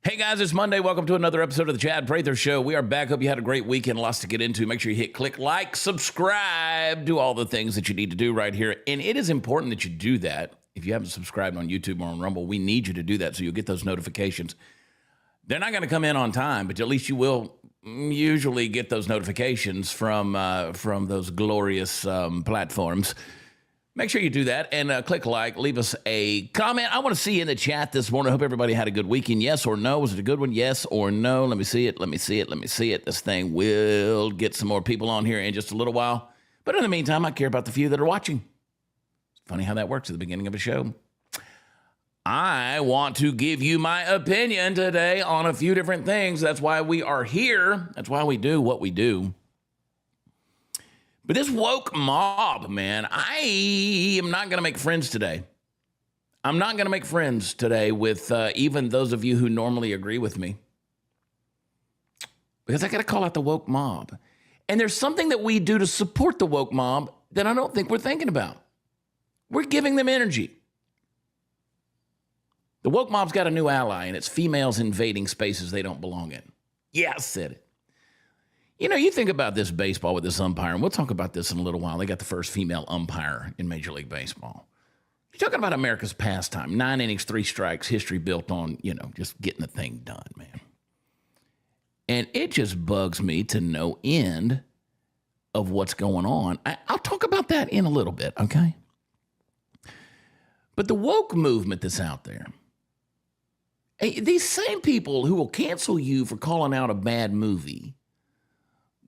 Hey guys, it's Monday. Welcome to another episode of the Chad Prather Show. We are back. Hope you had a great weekend. Lots to get into. Make sure you hit click, like, subscribe, do all the things that you need to do right here. And it is important that you do that. If you haven't subscribed on YouTube or on Rumble, we need you to do that so you'll get those notifications. They're not going to come in on time, but at least you will usually get those notifications from those glorious platforms. Make sure you do that and click like, leave us a comment. I want to see you in the chat this morning. I hope everybody had a good weekend. Yes or no? Was it a good one? Yes or no? Let me see it. Let me see it. Let me see it. This thing will get some more people on here in just a little while. But in the meantime, I care about the few that are watching. It's funny how that works at the beginning of a show. I want to give you my opinion today on a few different things. That's why we are here. That's why we do what we do. But this woke mob, man, I am not going to make friends today. I'm not going to make friends today with even those of you who normally agree with me. Because I got to call out the woke mob. And there's something that we do to support the woke mob that I don't think we're thinking about. We're giving them energy. The woke mob's got a new ally, and it's females invading spaces they don't belong in. Yeah, I said it. You know, you think about this baseball with this umpire, and we'll talk about this in a little while. They got the first female umpire in Major League Baseball. You're talking about America's pastime. 9 innings, 3 strikes, history built on, just getting the thing done, man. And it just bugs me to no end of what's going on. I'll talk about that in a little bit, okay? But the woke movement that's out there, these same people who will cancel you for calling out a bad movie,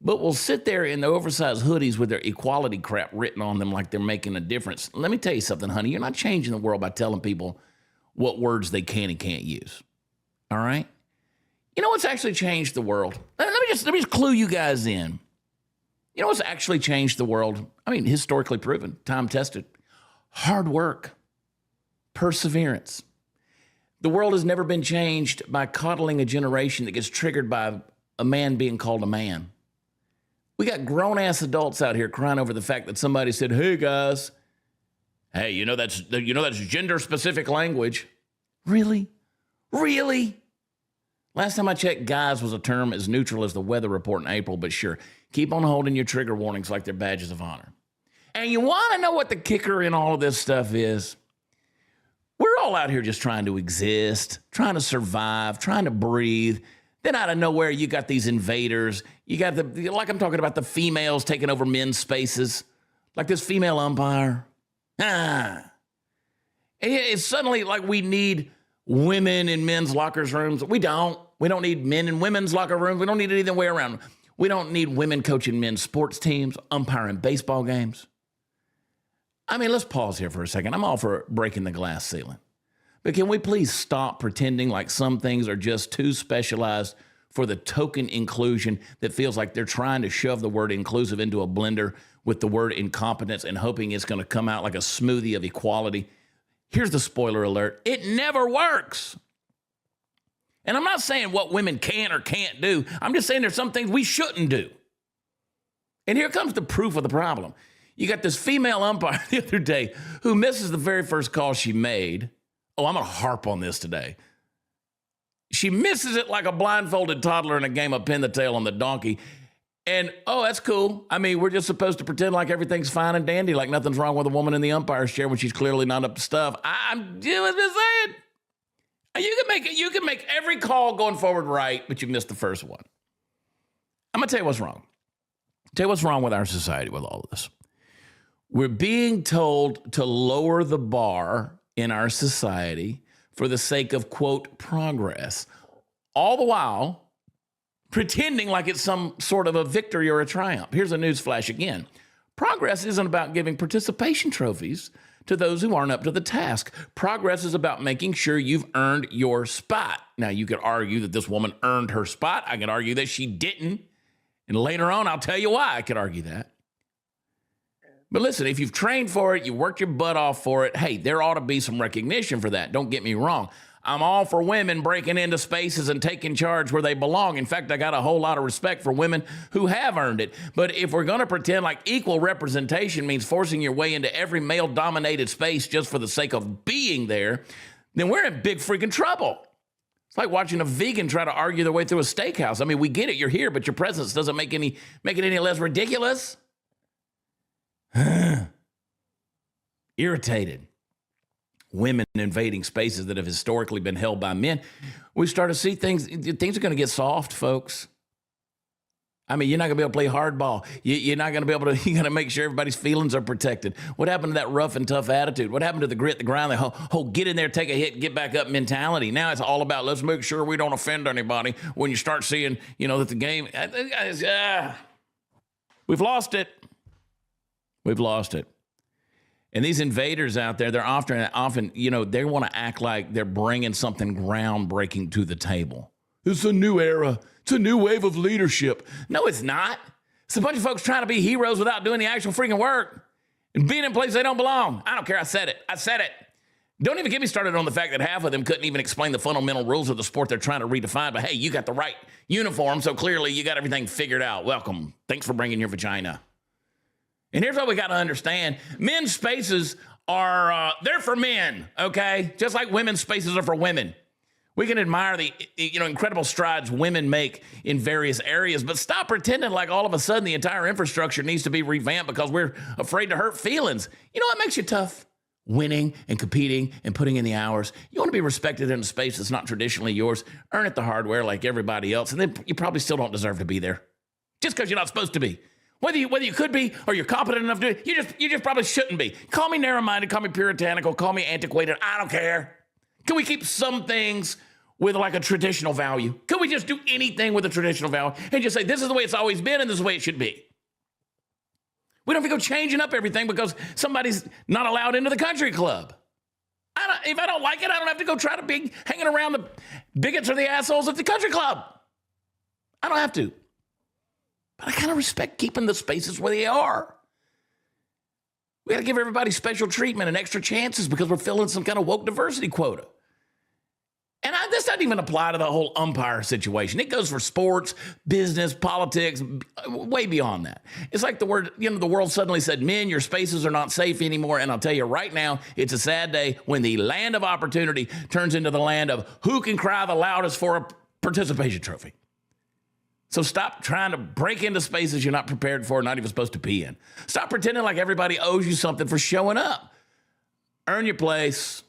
but will sit there in the oversized hoodies with their equality crap written on them like they're making a difference. Let me tell you something, honey. You're not changing the world by telling people what words they can and can't use. All right? You know what's actually changed the world? Let me just clue you guys in. You know what's actually changed the world? I mean, historically proven, time-tested. Hard work. Perseverance. The world has never been changed by coddling a generation that gets triggered by a man being called a man. We got grown-ass adults out here crying over the fact that somebody said, hey, guys, hey, that's gender-specific language. Really? Really? Last time I checked, guys was a term as neutral as the weather report in April, but sure, keep on holding your trigger warnings like they're badges of honor. And you want to know what the kicker in all of this stuff is? We're all out here just trying to exist, trying to survive, trying to breathe. Then out of nowhere, you got these invaders. You got like I'm talking about the females taking over men's spaces, like this female umpire. And it's suddenly like we need women in men's locker rooms. We don't. We don't need men in women's locker rooms. We don't need it either way around. We don't need women coaching men's sports teams, umpiring baseball games. I mean, let's pause here for a second. I'm all for breaking the glass ceiling. But can we please stop pretending like some things are just too specialized for the token inclusion that feels like they're trying to shove the word inclusive into a blender with the word incompetence and hoping it's going to come out like a smoothie of equality? Here's the spoiler alert. It never works. And I'm not saying what women can or can't do. I'm just saying there's some things we shouldn't do. And here comes the proof of the problem. You got this female umpire the other day who misses the very first call she made. Oh, I'm going to harp on this today. She misses it like a blindfolded toddler in a game of pin the tail on the donkey. And, oh, that's cool. I mean, we're just supposed to pretend like everything's fine and dandy, like nothing's wrong with a woman in the umpire's chair when she's clearly not up to stuff. I'm just saying. You can make every call going forward right, but you missed the first one. I'm going to tell you what's wrong. Tell you what's wrong with our society with all of this. We're being told to lower the bar in our society for the sake of, quote, progress, all the while pretending like it's some sort of a victory or a triumph. Here's a news flash again. Progress isn't about giving participation trophies to those who aren't up to the task. Progress is about making sure you've earned your spot. Now, you could argue that this woman earned her spot. I could argue that she didn't. And later on, I'll tell you why I could argue that. But listen, if you've trained for it, you worked your butt off for it, hey, there ought to be some recognition for that. Don't get me wrong. I'm all for women breaking into spaces and taking charge where they belong. In fact, I got a whole lot of respect for women who have earned it. But if we're going to pretend like equal representation means forcing your way into every male-dominated space just for the sake of being there, then we're in big freaking trouble. It's like watching a vegan try to argue their way through a steakhouse. I mean, we get it. You're here, but your presence doesn't make it any less ridiculous. Irritated. Women invading spaces that have historically been held by men. We start to see things are going to get soft, folks. I mean, you're not going to be able to play hardball. You're not going to be able to, you got to make sure everybody's feelings are protected. What happened to that rough and tough attitude? What happened to the grit, the grind, the whole get in there, take a hit, get back up mentality? Now it's all about let's make sure we don't offend anybody when you start seeing, that the game, we've lost it. We've lost it. And these invaders out there, they're often, they want to act like they're bringing something groundbreaking to the table. It's a new era. It's a new wave of leadership. No, it's not. It's a bunch of folks trying to be heroes without doing the actual freaking work and being in places they don't belong. I don't care. I said it. Don't even get me started on the fact that half of them couldn't even explain the fundamental rules of the sport they're trying to redefine. But hey, you got the right uniform, so clearly you got everything figured out. Welcome. Thanks for bringing your vagina. And here's what we got to understand. Men's spaces are, they're for men, okay? Just like women's spaces are for women. We can admire the incredible strides women make in various areas, but stop pretending like all of a sudden the entire infrastructure needs to be revamped because we're afraid to hurt feelings. You know what makes you tough? Winning and competing and putting in the hours. You want to be respected in a space that's not traditionally yours. Earn it the hard way like everybody else, and then you probably still don't deserve to be there just because you're not supposed to be. Whether you could be or you're competent enough to do it, you just probably shouldn't be. Call me narrow-minded, call me puritanical, call me antiquated. I don't care. Can we keep some things with like a traditional value? Could we just do anything with a traditional value and just say, this is the way it's always been and this is the way it should be? We don't have to go changing up everything because somebody's not allowed into the country club. If I don't like it, I don't have to go try to be hanging around the bigots or the assholes at the country club. I don't have to. But I kind of respect keeping the spaces where they are. We got to give everybody special treatment and extra chances because we're filling some kind of woke diversity quota. And this doesn't even apply to the whole umpire situation. It goes for sports, business, politics, way beyond that. It's like the world suddenly said, men, your spaces are not safe anymore. And I'll tell you right now, it's a sad day when the land of opportunity turns into the land of who can cry the loudest for a participation trophy. So stop trying to break into spaces you're not prepared for, not even supposed to be in. Stop pretending like everybody owes you something for showing up. Earn your place.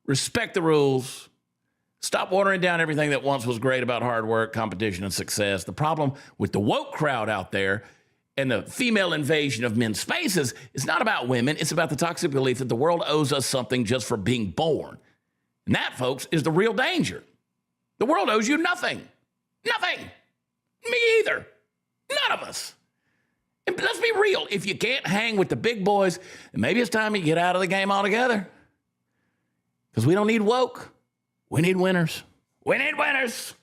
Respect the rules. Stop watering down everything that once was great about hard work, competition, and success. The problem with the woke crowd out there and the female invasion of men's spaces is not about women. It's about the toxic belief that the world owes us something just for being born. And that, folks, is the real danger. The world owes you nothing. Nothing. Me either. None of us. And let's be real. If you can't hang with the big boys, then maybe it's time you get out of the game altogether. Because we don't need woke. We need winners. We need winners.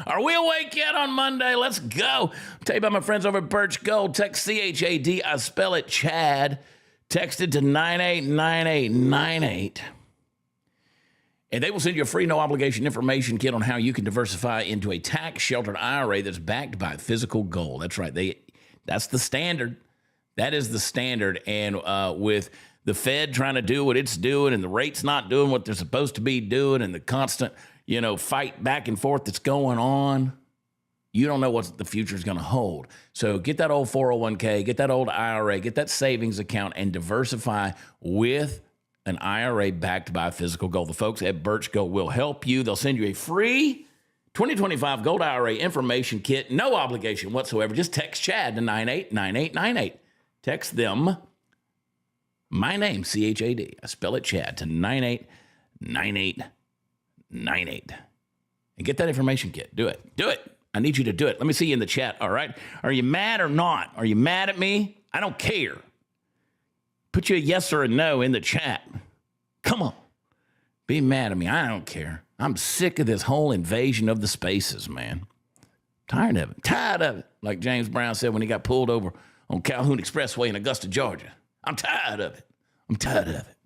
Are we awake yet on Monday? Let's go. I'll tell you about my friends over at Birch Gold. Text CHAD. I spell it Chad. Text it to 989898. And they will send you a free, no-obligation information kit on how you can diversify into a tax-sheltered IRA that's backed by physical gold. That's right. That's the standard. That is the standard. And with the Fed trying to do what it's doing and the rates not doing what they're supposed to be doing and the constant, fight back and forth that's going on, you don't know what the future is going to hold. So get that old 401k, get that old IRA, get that savings account, and diversify with an IRA backed by physical gold. The folks at Birch Gold will help you. They'll send you a free 2025 Gold IRA information kit, no obligation whatsoever. Just text Chad to 989898. Text them my name, CHAD. I spell it Chad to 989898. And get that information kit. Do it. Do it. I need you to do it. Let me see you in the chat, all right? Are you mad or not? Are you mad at me? I don't care. Put you a yes or a no in the chat. Come on. Be mad at me. I don't care. I'm sick of this whole invasion of the spaces, man. Tired of it. Tired of it. Like James Brown said when he got pulled over on Calhoun Expressway in Augusta, Georgia. I'm tired of it. I'm tired of it.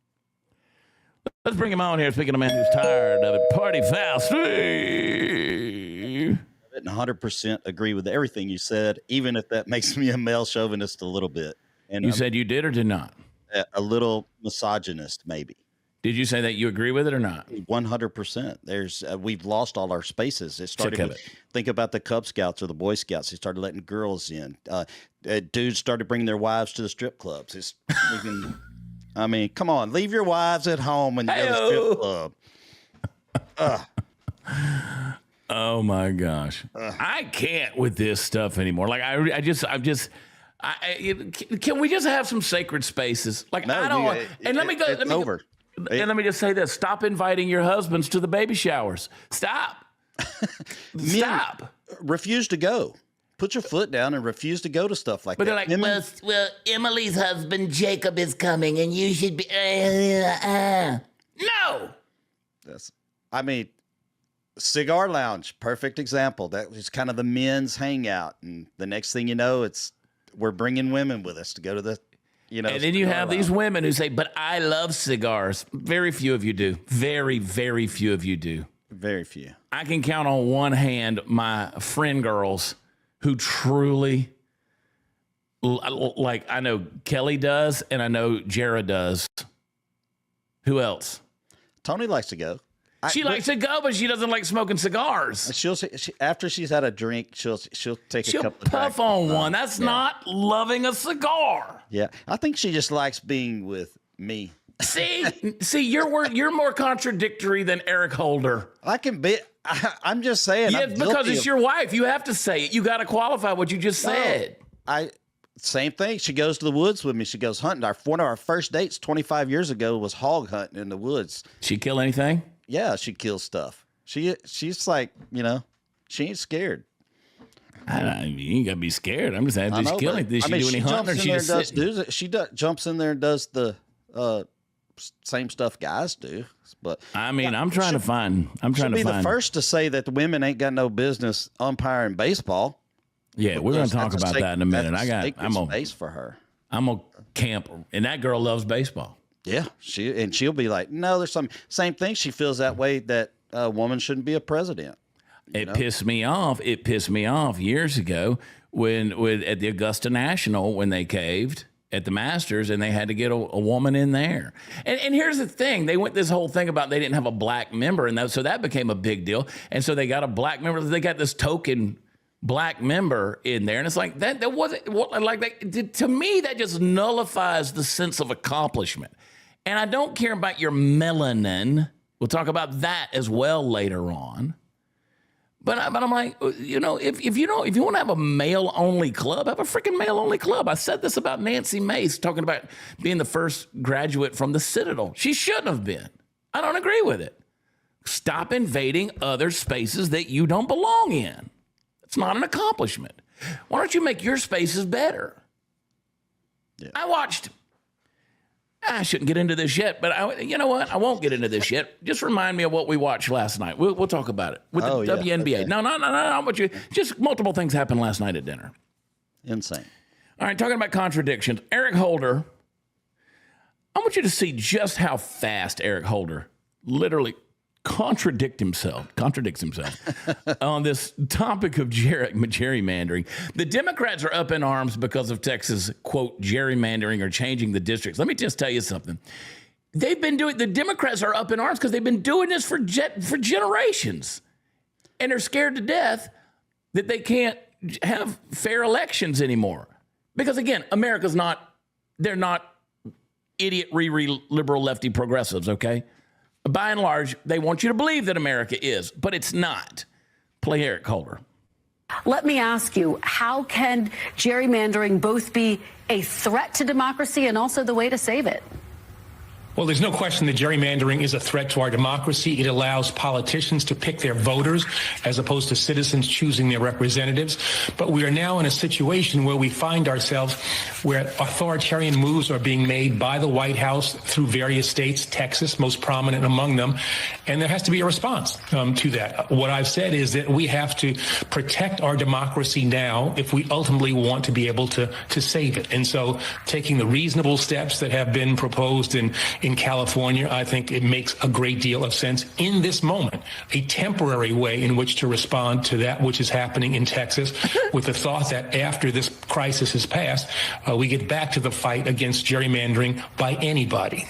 Let's bring him on here. Speaking of a man who's tired of it. Party foul. Steve. And 100% agree with everything you said, even if that makes me a male chauvinist a little bit. And you said you did or did not? A little misogynist, maybe. Did you say that you agree with it or not? 100%. There's we've lost all our spaces. It started with, think about the Cub Scouts or the Boy Scouts. They started letting girls in. Dudes started bringing their wives to the strip clubs. I mean, come on, leave your wives at home and go to the strip club. Oh my gosh, I can't with this stuff anymore. Like can we just have some sacred spaces? Like No, I don't want. And let me go. It's over. And let me just say this: stop inviting your husbands to the baby showers. Stop. Stop. Refuse to go. Put your foot down and refuse to go to stuff like But that. they're like, well, Emily's husband Jacob is coming, and you should be. No. I mean, cigar lounge, perfect example. That was kind of the men's hangout, and the next thing you know, we're bringing women with us to go to the. And then you have these women who say, but I love cigars. Very few of you do. Very, very few of you do. Very few. I can count on one hand my friend girls who truly, like I know Kelly does and I know Jara does. Who else? Tony likes to go. She likes to go, but she doesn't like smoking cigars. After she's had a drink, she'll take a couple of puff on one. That's not loving a cigar. Yeah, I think she just likes being with me. See, you're more contradictory than Eric Holder. I can be. I'm just saying. Yeah, because it's your wife. You have to say it. You got to qualify what you just said. Same thing. She goes to the woods with me. She goes hunting. One of our first dates 25 years ago was hog hunting in the woods. She kill anything? Yeah, she kills stuff. She's like, she ain't scared. You ain't gotta be scared. I'm just saying, did she kill anything? Did she do any hunting? Or she just she jumps in there and does the same stuff guys do. But I'm trying to find. The first to say that the women ain't got no business umpiring baseball. Yeah, we're gonna talk about that in a minute. I'm on space for her. I'm gonna camp, and that girl loves baseball. Yeah, she'll be like, no, there's some same thing. She feels that way that a woman shouldn't be a president. It pissed me off. It pissed me off years ago when at the Augusta National when they caved at the Masters and they had to get a woman in there. And here's the thing: they went this whole thing about they didn't have a black member, and so that became a big deal. And so they got a black member. They got this token black member in there, and it's like that wasn't like that. To me, that just nullifies the sense of accomplishment. And I don't care about your melanin. We'll talk about that as well later on. But I'm like, if you want to have a male only club, have a freaking male only club. I said this about Nancy Mace talking about being the first graduate from the Citadel. She shouldn't have been. I don't agree with it. Stop invading other spaces that you don't belong in. It's not an accomplishment. Why don't you make your spaces better? Yeah. I shouldn't get into this yet, but you know what? I won't get into this yet. Just remind me of what we watched last night. We'll talk about it with the WNBA. Okay. No. I want you. Just multiple things happened last night at dinner. Insane. All right, talking about contradictions. Eric Holder. I want you to see just how fast Eric Holder literally contradicts himself on this topic of gerrymandering. The Democrats are up in arms because of Texas, quote, gerrymandering or changing the districts. Let me just tell you something. The Democrats are up in arms because they've been doing this for generations. And they're scared to death that they can't have fair elections anymore. Because again, they're not idiot, liberal, lefty progressives, okay? By and large, they want you to believe that America is, but it's not. Play Eric Holder. Let me ask you, how can gerrymandering both be a threat to democracy and also the way to save it? Well, there's no question that gerrymandering is a threat to our democracy. It allows politicians to pick their voters as opposed to citizens choosing their representatives. But we are now in a situation where we find ourselves where authoritarian moves are being made by the White House through various states, Texas most prominent among them, and there has to be a response to that. What I've said is that we have to protect our democracy now if we ultimately want to be able to save it. And so taking the reasonable steps that have been proposed in California, I think it makes a great deal of sense in this moment, a temporary way in which to respond to that which is happening in Texas, with the thought that after this crisis has passed, we get back to the fight against gerrymandering by anybody.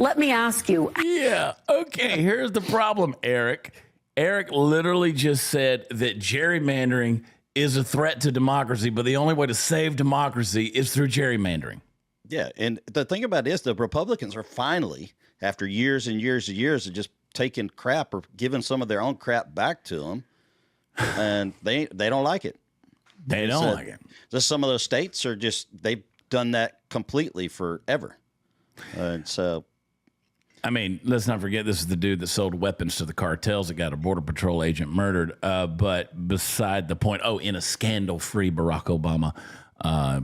Let me ask you. Yeah. Okay. Here's the problem, Eric. Eric literally just said that gerrymandering is a threat to democracy, but the only way to save democracy is through gerrymandering. Yeah. And the thing about it is the Republicans are finally, after years and years and years of just taking crap or giving some of their own crap back to them, and they don't like it. They don't like it. Just some of those states are just, they've done that completely forever. And so, I mean, let's not forget this is the dude that sold weapons to the cartels that got a Border Patrol agent murdered. But beside the point, in a scandal-free Barack Obama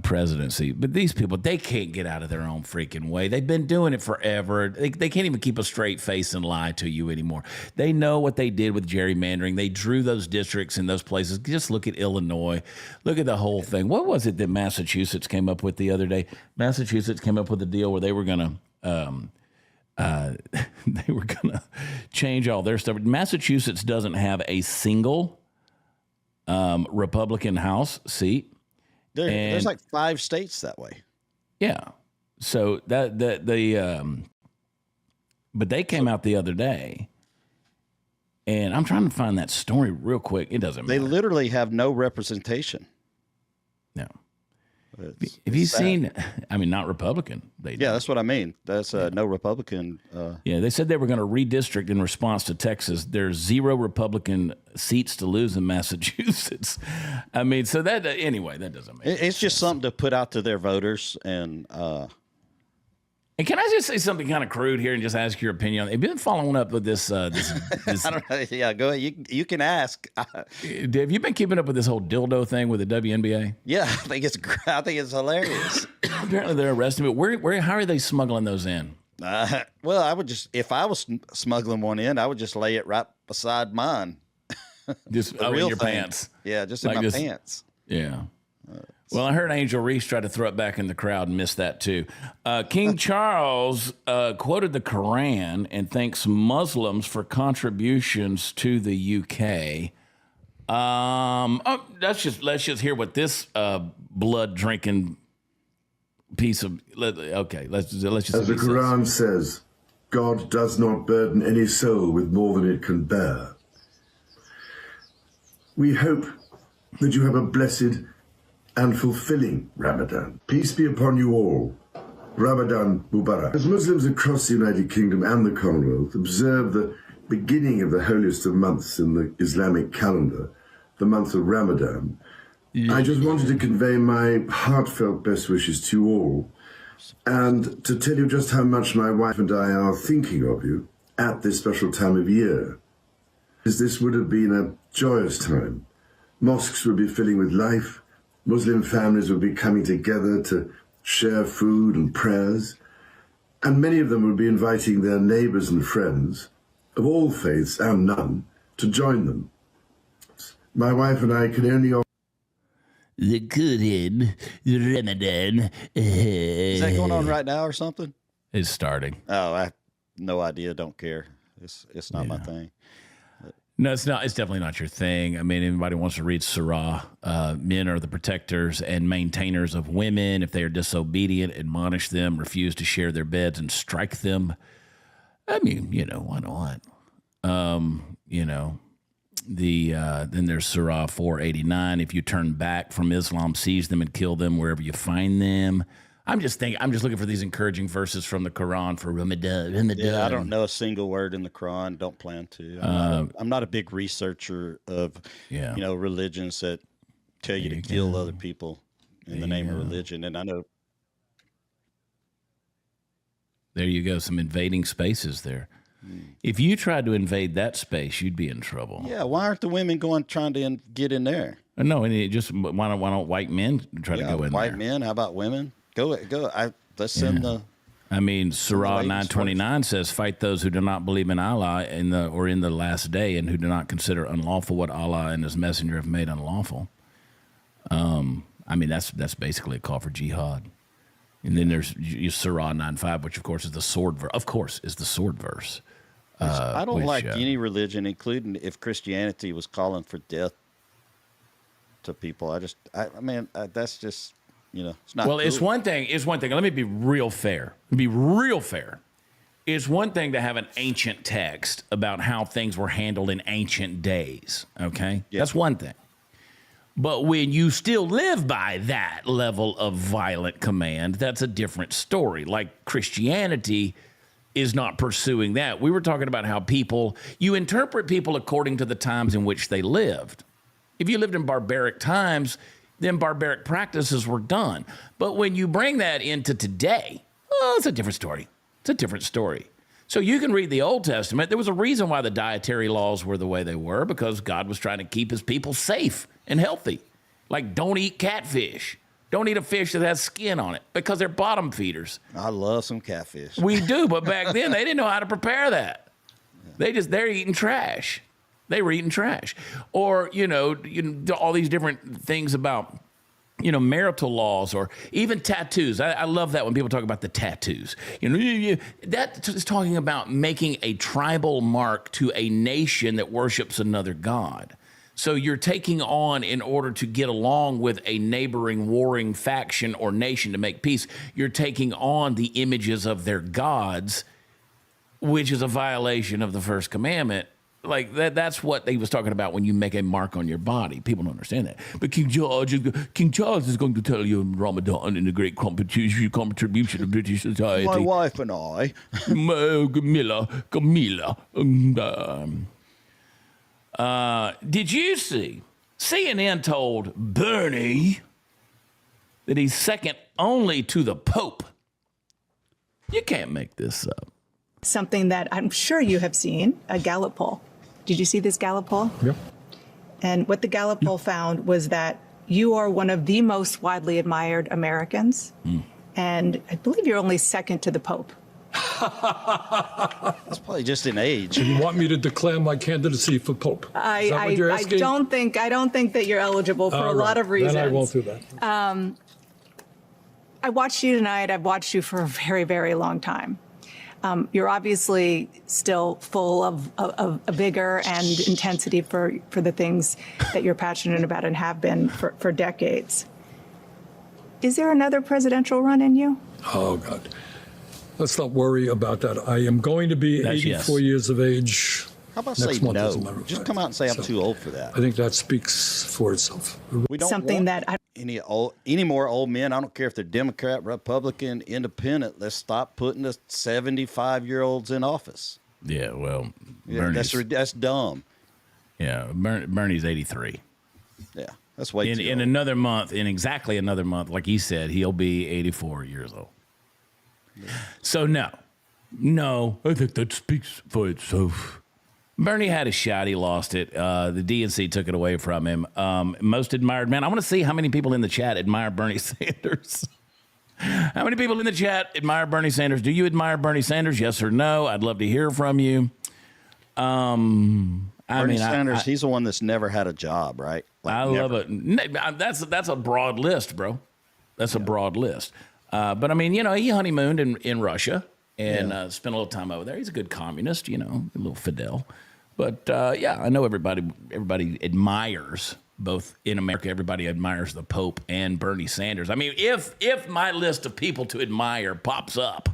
presidency. But these people, they can't get out of their own freaking way. They've been doing it forever. They can't even keep a straight face and lie to you anymore. They know what they did with gerrymandering. They drew those districts in those places. Just look at Illinois. Look at the whole thing. What was it that Massachusetts came up with the other day? Massachusetts came up with a deal where they were going to change all their stuff. Massachusetts doesn't have a single Republican House seat. There's like 5 states that way. Yeah. So but they came out the other day, and I'm trying to find that story real quick. It doesn't matter. They literally have no representation. No. Have you seen? I mean, not Republican. Yeah, that's what I mean. That's no Republican. Yeah, they said they were going to redistrict in response to Texas. There's 0 Republican seats to lose in Massachusetts. I mean, so that anyway, that doesn't make. It's just something to put out to their voters, and can I just say something kind of crude here and just ask your opinion on it? Have you been following up with this? I don't know. Yeah, go ahead. You can ask. Have you been keeping up with this whole dildo thing with the WNBA? Yeah, I think it's hilarious. Apparently they're arresting me. How are they smuggling those in? Well, I would just, if I was smuggling one in, I would just lay it right beside mine. Just in your pants. Yeah, just in my pants. Yeah. Well, I heard Angel Reese try to throw it back in the crowd and missed that too. King Charles quoted the Quran and thanks Muslims for contributions to the UK. Let's just hear what this blood drinking piece of let's just. As the Quran says, God does not burden any soul with more than it can bear. We hope that you have a blessed and fulfilling Ramadan. Peace be upon you all. Ramadan Mubarak. As Muslims across the United Kingdom and the Commonwealth observe the beginning of the holiest of months in the Islamic calendar, the month of Ramadan, I just wanted to convey my heartfelt best wishes to you all and to tell you just how much my wife and I are thinking of you at this special time of year. As this would have been a joyous time. Mosques would be filling with life. Muslim families would be coming together to share food and prayers, and many of them would be inviting their neighbors and friends of all faiths and none to join them. My wife and I can only offer the Quran, the Ramadan. Is that going on right now or something? It's starting. Oh, I have no idea. Don't care. It's not my thing. No, it's not. It's definitely not your thing. I mean, anybody wants to read Surah. Men are the protectors and maintainers of women. If they are disobedient, admonish them, refuse to share their beds, and strike them. I mean, why not? Then there's Surah 489. If you turn back from Islam, seize them and kill them wherever you find them. I'm just looking for these encouraging verses from the Quran for Ramadan. Yeah, I don't know a single word in the Quran. Don't plan to. I'm not a big researcher of, religions that tell you to kill other people in the name of religion. And I know. There you go. Some invading spaces there. If you tried to invade that space, you'd be in trouble. Yeah. Why aren't the women trying to get in there? No, and why don't white men try to go in there? White men. How about women? Go. Let's send the. I mean, Surah 929 says, "Fight those who do not believe in Allah in the last day, and who do not consider unlawful what Allah and His Messenger have made unlawful." I mean, that's basically a call for jihad. And then there's Surah 9:5, which of course is the sword verse. Of course, is the sword verse. I don't like any religion, including if Christianity was calling for death to people. I mean, that's just. It's not. Well, cool. It's one thing. Let me be real fair. It's one thing to have an ancient text about how things were handled in ancient days, okay? Yeah. That's one thing. But when you still live by that level of violent command, that's a different story. Like Christianity is not pursuing that. We were talking about how you interpret people according to the times in which they lived. If you lived in barbaric times, then barbaric practices were done. But when you bring that into today, it's a different story. It's a different story. So you can read the Old Testament. There was a reason why the dietary laws were the way they were, because God was trying to keep his people safe and healthy. Like, don't eat catfish. Don't eat a fish that has skin on it, because they're bottom feeders. I love some catfish. We do, but back then they didn't know how to prepare that. They're eating trash. They were eating trash. Or, all these different things about, marital laws, or even tattoos. I love that when people talk about the tattoos. That is talking about making a tribal mark to a nation that worships another god. So you're taking on, in order to get along with a neighboring, warring faction or nation to make peace, you're taking on the images of their gods, which is a violation of the first commandment. Like that's what he was talking about when you make a mark on your body. People don't understand that. But King Charles is going to tell you in Ramadan, in the great contribution of British society. My wife and I. Camilla. Did you see? CNN told Bernie that he's second only to the Pope. You can't make this up. Something that I'm sure you have seen, a Gallup poll. Did you see this Gallup poll? Yeah. And what the Gallup poll found was that you are one of the most widely admired Americans. And I believe you're only second to the Pope. That's probably just an age. You want me to declare my candidacy for Pope? I don't think that you're eligible for a lot of reasons. Then I won't do that. I watched you tonight. I've watched you for a very, very long time. You're obviously still full of vigor and intensity for the things that you're passionate about and have been for decades. Is there another presidential run in you? Oh, God. Let's not worry about that. I am going to be 84 years of age. How about next say month, no? as a matter of Just fact. come out and say I'm too old for that. I think that speaks for itself. We don't Something want that any more old men. I don't care if they're Democrat, Republican, Independent. Let's stop putting the 75-year-olds in office. Yeah, well, Yeah, that's dumb. Yeah, Bernie's 83. Yeah, that's way too In old. another month, in exactly another month, like he said, he'll be 84 years old. Yeah. So no, I think that speaks for itself. Bernie had a shot. He lost it. The DNC took it away from him. Most admired man. I want to see how many people in the chat admire Bernie Sanders. How many people in the chat admire Bernie Sanders? Do you admire Bernie Sanders? Yes or no? I'd love to hear from you. Bernie Sanders, he's the one that's never had a job, right? I love it. That's a broad list, bro. That's a broad list. But I mean, he honeymooned in Russia and spent a little time over there. He's a good communist, a little Fidel. But I know everybody admires, both in America, everybody admires the Pope and Bernie Sanders. I mean, if my list of people to admire pops up,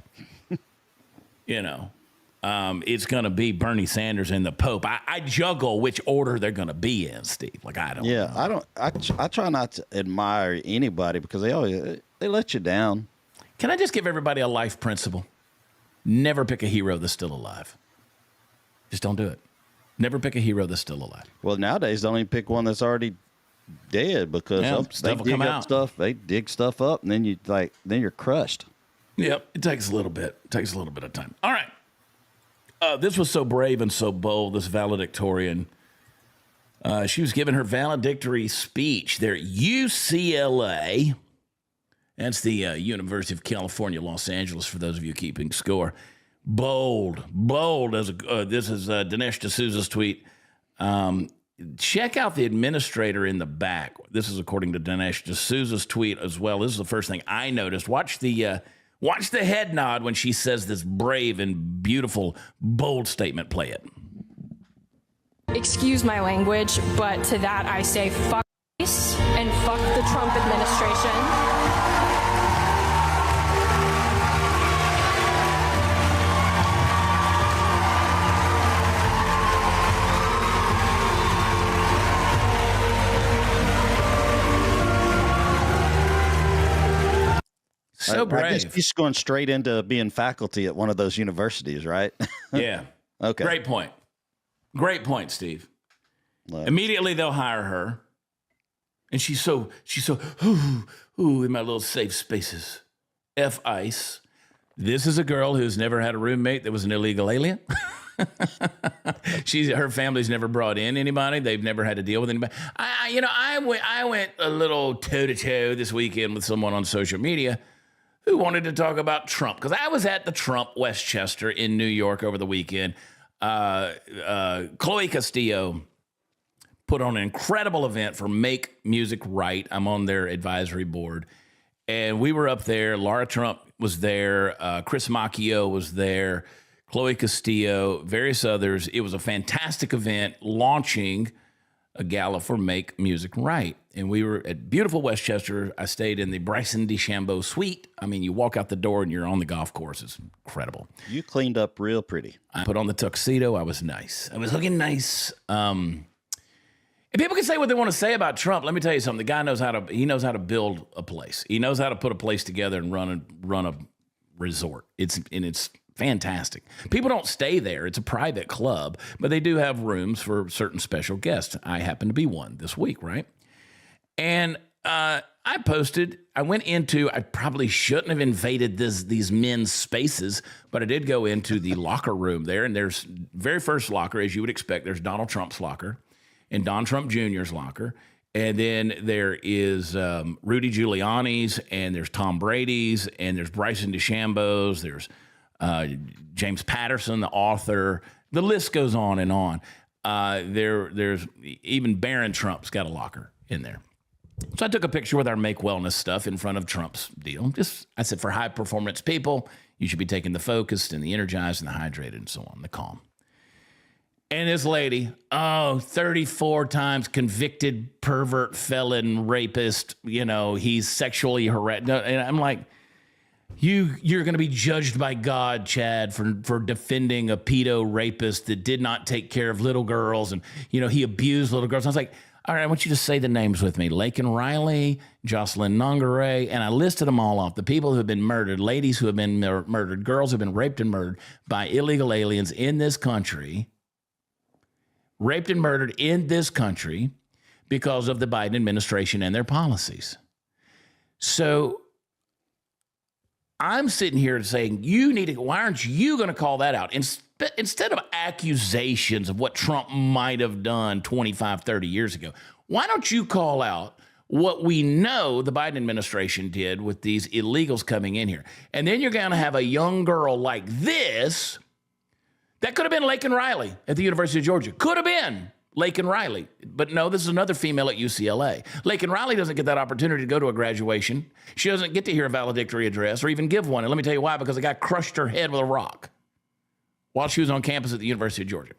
it's going to be Bernie Sanders and the Pope. I juggle which order they're going to be in, Steve. Like, I don't know. I try not to admire anybody because they let you down. Can I just give everybody a life principle? Never pick a hero that's still alive. Just don't do it. Never pick a hero that's still alive. Well, nowadays, don't even pick one that's already dead because they dig up stuff. They dig stuff up, and then you're crushed. Yep, it takes a little bit. It takes a little bit of time. All right. This was so brave and so bold, this valedictorian. She was giving her valedictory speech there at UCLA. That's the University of California, Los Angeles, for those of you keeping score. Bold. This is Dinesh D'Souza's tweet. Check out the administrator in the back. This is according to Dinesh D'Souza's tweet as well. This is the first thing I noticed. Watch the head nod when she says this brave and beautiful, bold statement. Play it. Excuse my language, but to that I say fuck and fuck the Trump administration. so brave. I guess he's going straight into being faculty at one of those universities, right? Yeah. Okay. Great point. Great point, Steve. Well, Immediately they'll hire her. And she's so, ooh, in my little safe spaces. F ICE. This is a girl who's never had a roommate that was an illegal alien. Her family's never brought in anybody. They've never had to deal with anybody. I went a little toe-to-toe this weekend with someone on social media who wanted to talk about Trump. Because I was at the Trump Westchester in New York over the weekend. Chloe Castillo put on an incredible event for Make Music Right. I'm on their advisory board. And we were up there. Laura Trump was there. Chris Macchio was there. Chloe Castillo, various others. It was a fantastic event launching a gala for Make Music Right. And we were at beautiful Westchester. I stayed in the Bryson DeChambeau suite. I mean, you walk out the door and you're on the golf course. It's incredible. You cleaned up real pretty. I put on the tuxedo. I was nice. I was looking nice. And people can say what they want to say about Trump. Let me tell you something. The guy knows how to build a place. He knows how to put a place together and run a resort. It's fantastic. People don't stay there. It's a private club, but they do have rooms for certain special guests. I happen to be one this week, right? And I probably shouldn't have invaded these men's spaces, but I did go into the locker room there, and there's very first locker, as you would expect, there's Donald Trump's locker and Don Trump Jr.'s locker. And then there is Rudy Giuliani's, and there's Tom Brady's, and there's Bryson DeChambeau's, there's James Patterson, the author. The list goes on and on. There's even Barron Trump's got a locker in there. So I took a picture with our Make Wellness stuff in front of Trump's deal. I said, for high performance people, you should be taking the focused and the energized and the hydrated and so on, the calm. And this lady, 34 times convicted pervert, felon, rapist, he's sexually harassed. And I'm like, You're going to be judged by God, Chad, for defending a pedo rapist that did not take care of little girls. And, he abused little girls. I was like, all right, I want you to say the names with me. Laken Riley, Jocelyn Nongare. And I listed them all off. The people who have been murdered, ladies who have been murdered, girls who have been raped and murdered by illegal aliens in this country. Raped and murdered in this country because of the Biden administration and their policies. So I'm sitting here saying, why aren't you going to call that out? Instead of accusations of what Trump might have done 25, 30 years ago, why don't you call out what we know the Biden administration did with these illegals coming in here? And then you're going to have a young girl like this. That could have been Laken Riley at the University of Georgia. Could have been Laken Riley. But no, this is another female at UCLA. Laken Riley doesn't get that opportunity to go to a graduation. She doesn't get to hear a valedictory address or even give one. And let me tell you why, because the guy crushed her head with a rock while she was on campus at the University of Georgia.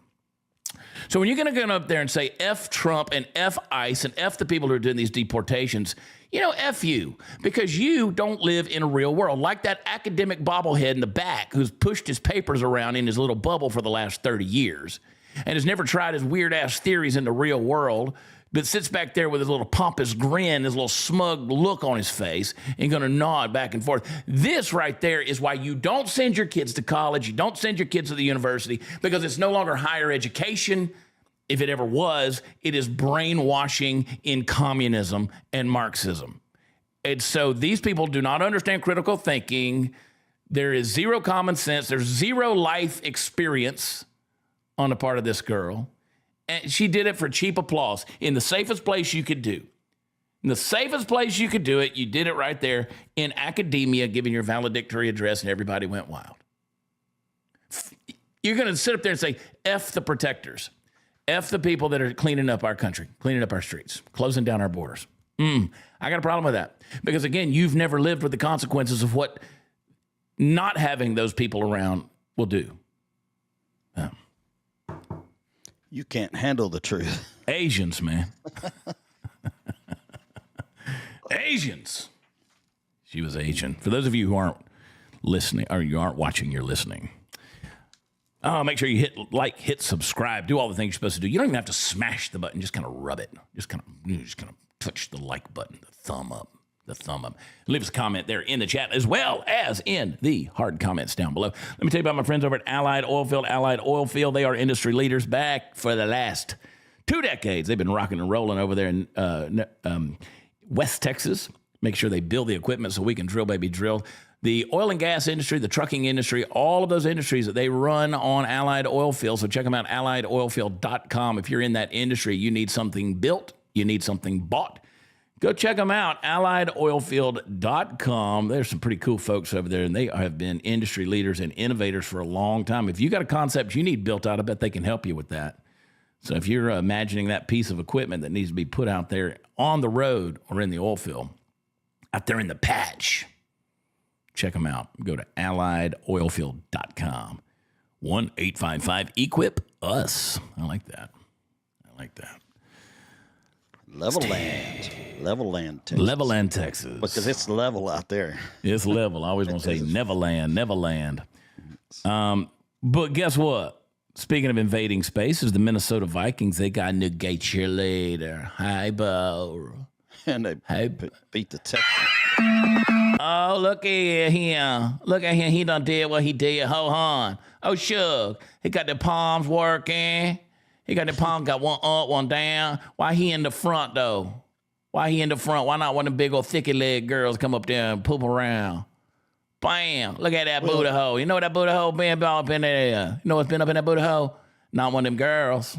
So when you're going to go up there and say F Trump and F ICE and F the people who are doing these deportations, F you, because you don't live in a real world. Like that academic bobblehead in the back who's pushed his papers around in his little bubble for the last 30 years and has never tried his weird-ass theories in the real world, but sits back there with his little pompous grin, his little smug look on his face, and going to nod back and forth. This right there is why you don't send your kids to college, you don't send your kids to the university, because it's no longer higher education. If it ever was, it is brainwashing in communism and Marxism. And so these people do not understand critical thinking. There is zero common sense. There's zero life experience on the part of this girl. And she did it for cheap applause in the safest place you could do. In the safest place you could do it, you did it right there in academia, giving your valedictory address, and everybody went wild. You're going to sit up there and say, F the protectors. F the people that are cleaning up our country, cleaning up our streets, closing down our borders. I got a problem with that. Because, again, you've never lived with the consequences of what not having those people around will do. You can't handle the truth. Asians, man. Asians. She was Asian. For those of you who aren't listening, or you aren't watching, you're listening. Make sure you hit like, hit subscribe, do all the things you're supposed to do. You don't even have to smash the button. Just kind of rub it. Just kind of touch the like button, the thumb up. the thumb up. Leave us a comment there in the chat as well as in the hard comments down below. Let me tell you about my friends over at Allied Oilfield. Allied Oilfield, they are industry leaders back for the last 2 decades. They've been rocking and rolling over there in West Texas. Make sure they build the equipment so we can drill, baby, drill. The oil and gas industry, the trucking industry, all of those industries that they run on Allied Oilfield. So check them out, alliedoilfield.com. If you're in that industry, you need something built, you need something bought, go check them out, alliedoilfield.com. There's some pretty cool folks over there, and they have been industry leaders and innovators for a long time. If you got a concept you need built out, I bet they can help you with that. So if you're imagining that piece of equipment that needs to be put out there on the road or in the oil field, out there in the patch, check them out. Go to alliedoilfield.com. 1-855-EQUIP-US. I like that. Levelland, Texas. Levelland, Texas. Because it's level out there. It's level. I always want to say Neverland. But guess what? Speaking of invading spaces, the Minnesota Vikings, they got a new gay cheerleader. Hypo. And they beat the Texans. Oh, look at him. Look at him. He done did what he did. Ho hon. Oh, sure. He got the palms working. He got the palms, got one up, one down. Why he in the front, though? Why he in the front? Why not one of the big old thicky leg girls come up there and poop around? Bam. Look at that booty hole. You know what that booty hole been up in there? You know what's been up in that booty hole? Not one of them girls.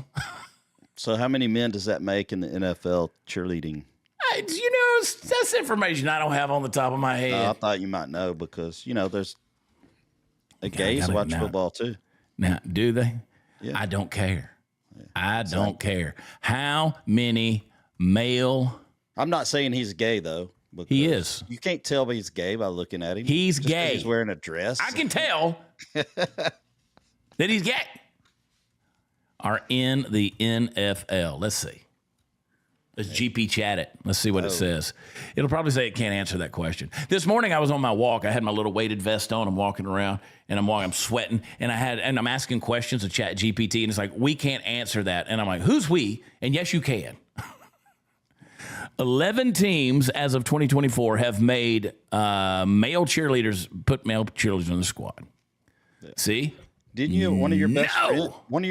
So how many men does that make in the NFL cheerleading? That's information I don't have on the top of my head. I thought you might know because, there's gays watch football too. Now, do they? Yeah. I don't care. Yeah. I don't care. How many male... I'm not saying he's gay, though. He is. You can't tell he's gay by looking at him. He's gay. He's wearing a dress. I can tell that he's gay. Are in the NFL. Let's see. Let's GP chat it. Let's see what it says. It'll probably say it can't answer that question. This morning I was on my walk. I had my little weighted vest on. I'm walking around and I'm sweating and I'm asking questions of Chat GPT and it's like, we can't answer that. And I'm like, who's we? And yes, you can. 11 teams as of 2024 have made put male cheerleaders in the squad. Yeah. See? Didn't you? One of your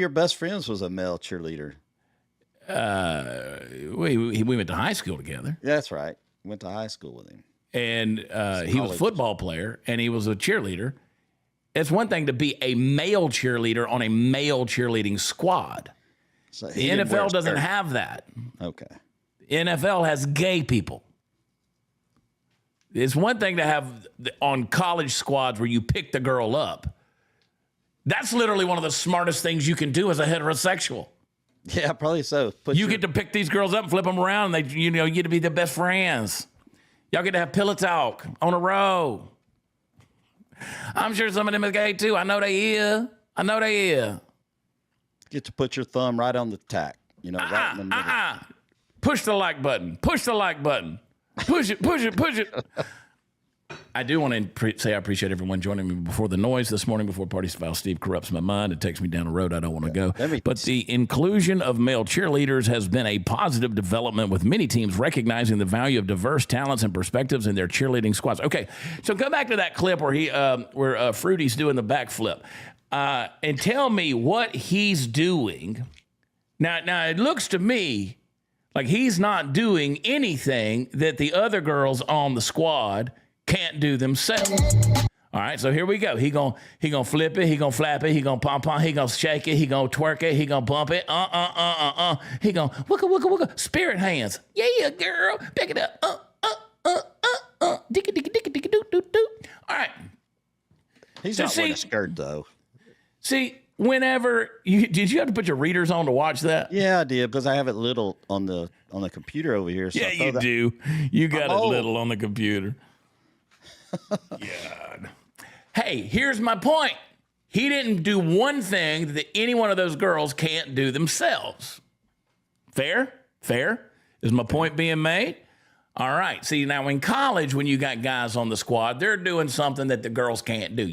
best friends was a male cheerleader. We went to high school together. That's right. Went to high school with him. And he was a football player and he was a cheerleader. It's one thing to be a male cheerleader on a male cheerleading squad. So the NFL doesn't have that. Okay. NFL has gay people. It's one thing to have on college squads where you pick the girl up. That's literally one of the smartest things you can do as a heterosexual. Yeah, probably so. You get to pick these girls up and flip them around. And you get to be the best friends. Y'all get to have pillow talk on a row. I'm sure some of them is gay too. I know they is. Get to put your thumb right on the tack. Right in the middle. Push the like button. Push it. I do want to say I appreciate everyone joining me before the noise this morning, before Party Style Steve corrupts my mind and takes me down a road I don't want to go. But the inclusion of male cheerleaders has been a positive development, with many teams recognizing the value of diverse talents and perspectives in their cheerleading squads. Okay, so go back to that clip where Fruity's doing the backflip and tell me what he's doing. Now it looks to me like he's not doing anything that the other girls on the squad can't do themselves. All right, so here we go. He gonna flip it. He gonna flap it. He gonna pom-pom. He gonna shake it. He gonna twerk it. He gonna bump it. He gonna wooka. Spirit hands. Yeah, girl. Pick it up. Dicka. All right. He's not wearing a skirt, though. See, whenever did you have to put your readers on to watch that? Yeah, I did, because I have it little on the computer over here. So yeah, you do. You got it little on the computer. God. Hey, here's my point. He didn't do one thing that any one of those girls can't do themselves. Fair? Is my point being made? All right. See, now in college, when you got guys on the squad, they're doing something that the girls can't do.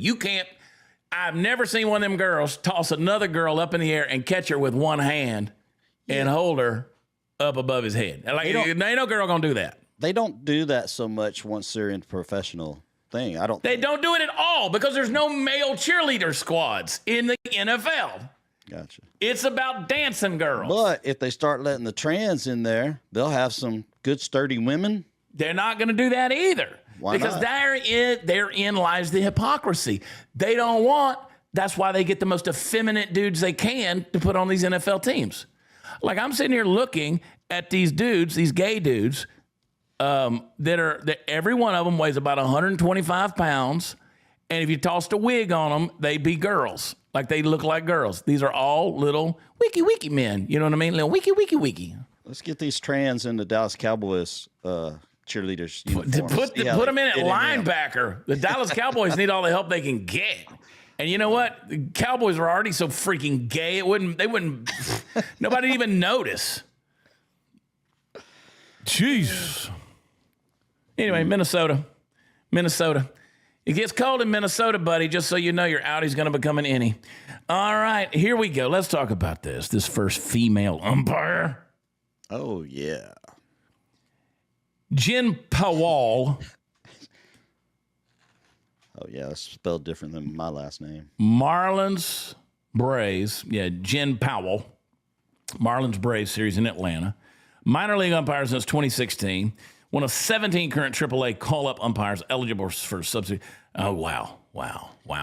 I've never seen one of them girls toss another girl up in the air and catch her with one hand and hold her up above his head. Like, ain't no girl gonna do that. They don't do that so much once they're in professional thing. They don't do it at all because there's no male cheerleader squads in the NFL. Gotcha. It's about dancing girls. But if they start letting the trans in there, they'll have some good, sturdy women. They're not going to do that either. Why because not? therein lies the hypocrisy. They don't want, that's why they get the most effeminate dudes they can to put on these NFL teams. Like I'm sitting here looking at these dudes, these gay dudes, that every one of them weighs about 125 pounds. And if you tossed a wig on them, they'd be girls. Like they look like girls. These are all little wiki men. You know what I mean? Little wiki. Let's get these trans in the Dallas Cowboys cheerleaders uniforms. Put them in at linebacker. The Dallas Cowboys need all the help they can get. And you know what? The Cowboys are already so freaking gay. Nobody'd even notice. Jeez. Anyway, Minnesota. It gets cold in Minnesota, buddy. Just so you know, your Audi's going to become an innie. All right, here we go. Let's talk about this first female umpire. Oh, yeah. Jen Powell. Oh, yeah, that's spelled different than my last name. Marlins Braves. Yeah, Jen Powell. Marlins Braves series in Atlanta. Minor league umpire since 2016. One of 17 current AAA call-up umpires eligible for subsidy. Oh, wow.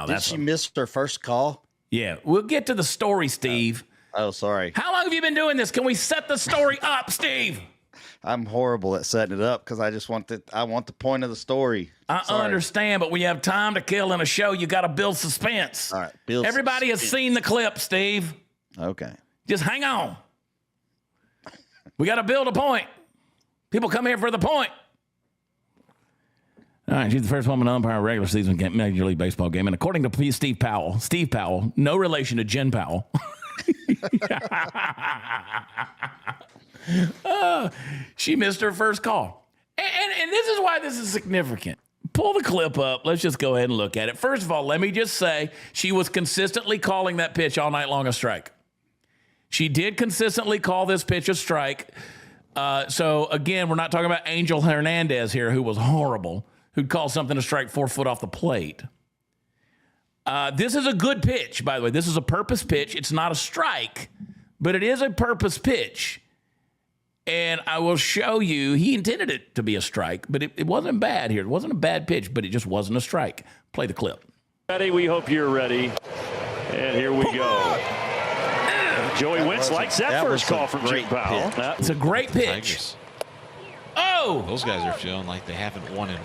Did she miss her first call? Yeah, we'll get to the story, Steve. Oh, sorry. How long have you been doing this? Can we set the story up, Steve? I'm horrible at setting it up because I just want the point of the story. I understand, but when you have time to kill in a show, you got to build suspense. All right, Everybody has seen the clip, Steve. Okay. Just hang on. We got to build a point. People come here for the point. All right, she's the first woman to umpire a regular season Major League Baseball game. And according to Steve Powell, no relation to Jen Powell. She missed her first call. And this is why this is significant. Pull the clip up. Let's just go ahead and look at it. First of all, let me just say she was consistently calling that pitch all night long a strike. She did consistently call this pitch a strike. So, again, we're not talking about Angel Hernandez here, who was horrible, who'd call something a strike 4 foot off the plate. This is a good pitch, by the way. This is a purpose pitch. It's not a strike, but it is a purpose pitch. And I will show you, he intended it to be a strike, but it wasn't bad here. It wasn't a bad pitch, but it just wasn't a strike. Play the clip. Ready? We hope you're ready. And here we go. Joey Wentz likes that first call from Jim Powell. It's a great pitch. Oh! Those guys are feeling like they haven't won in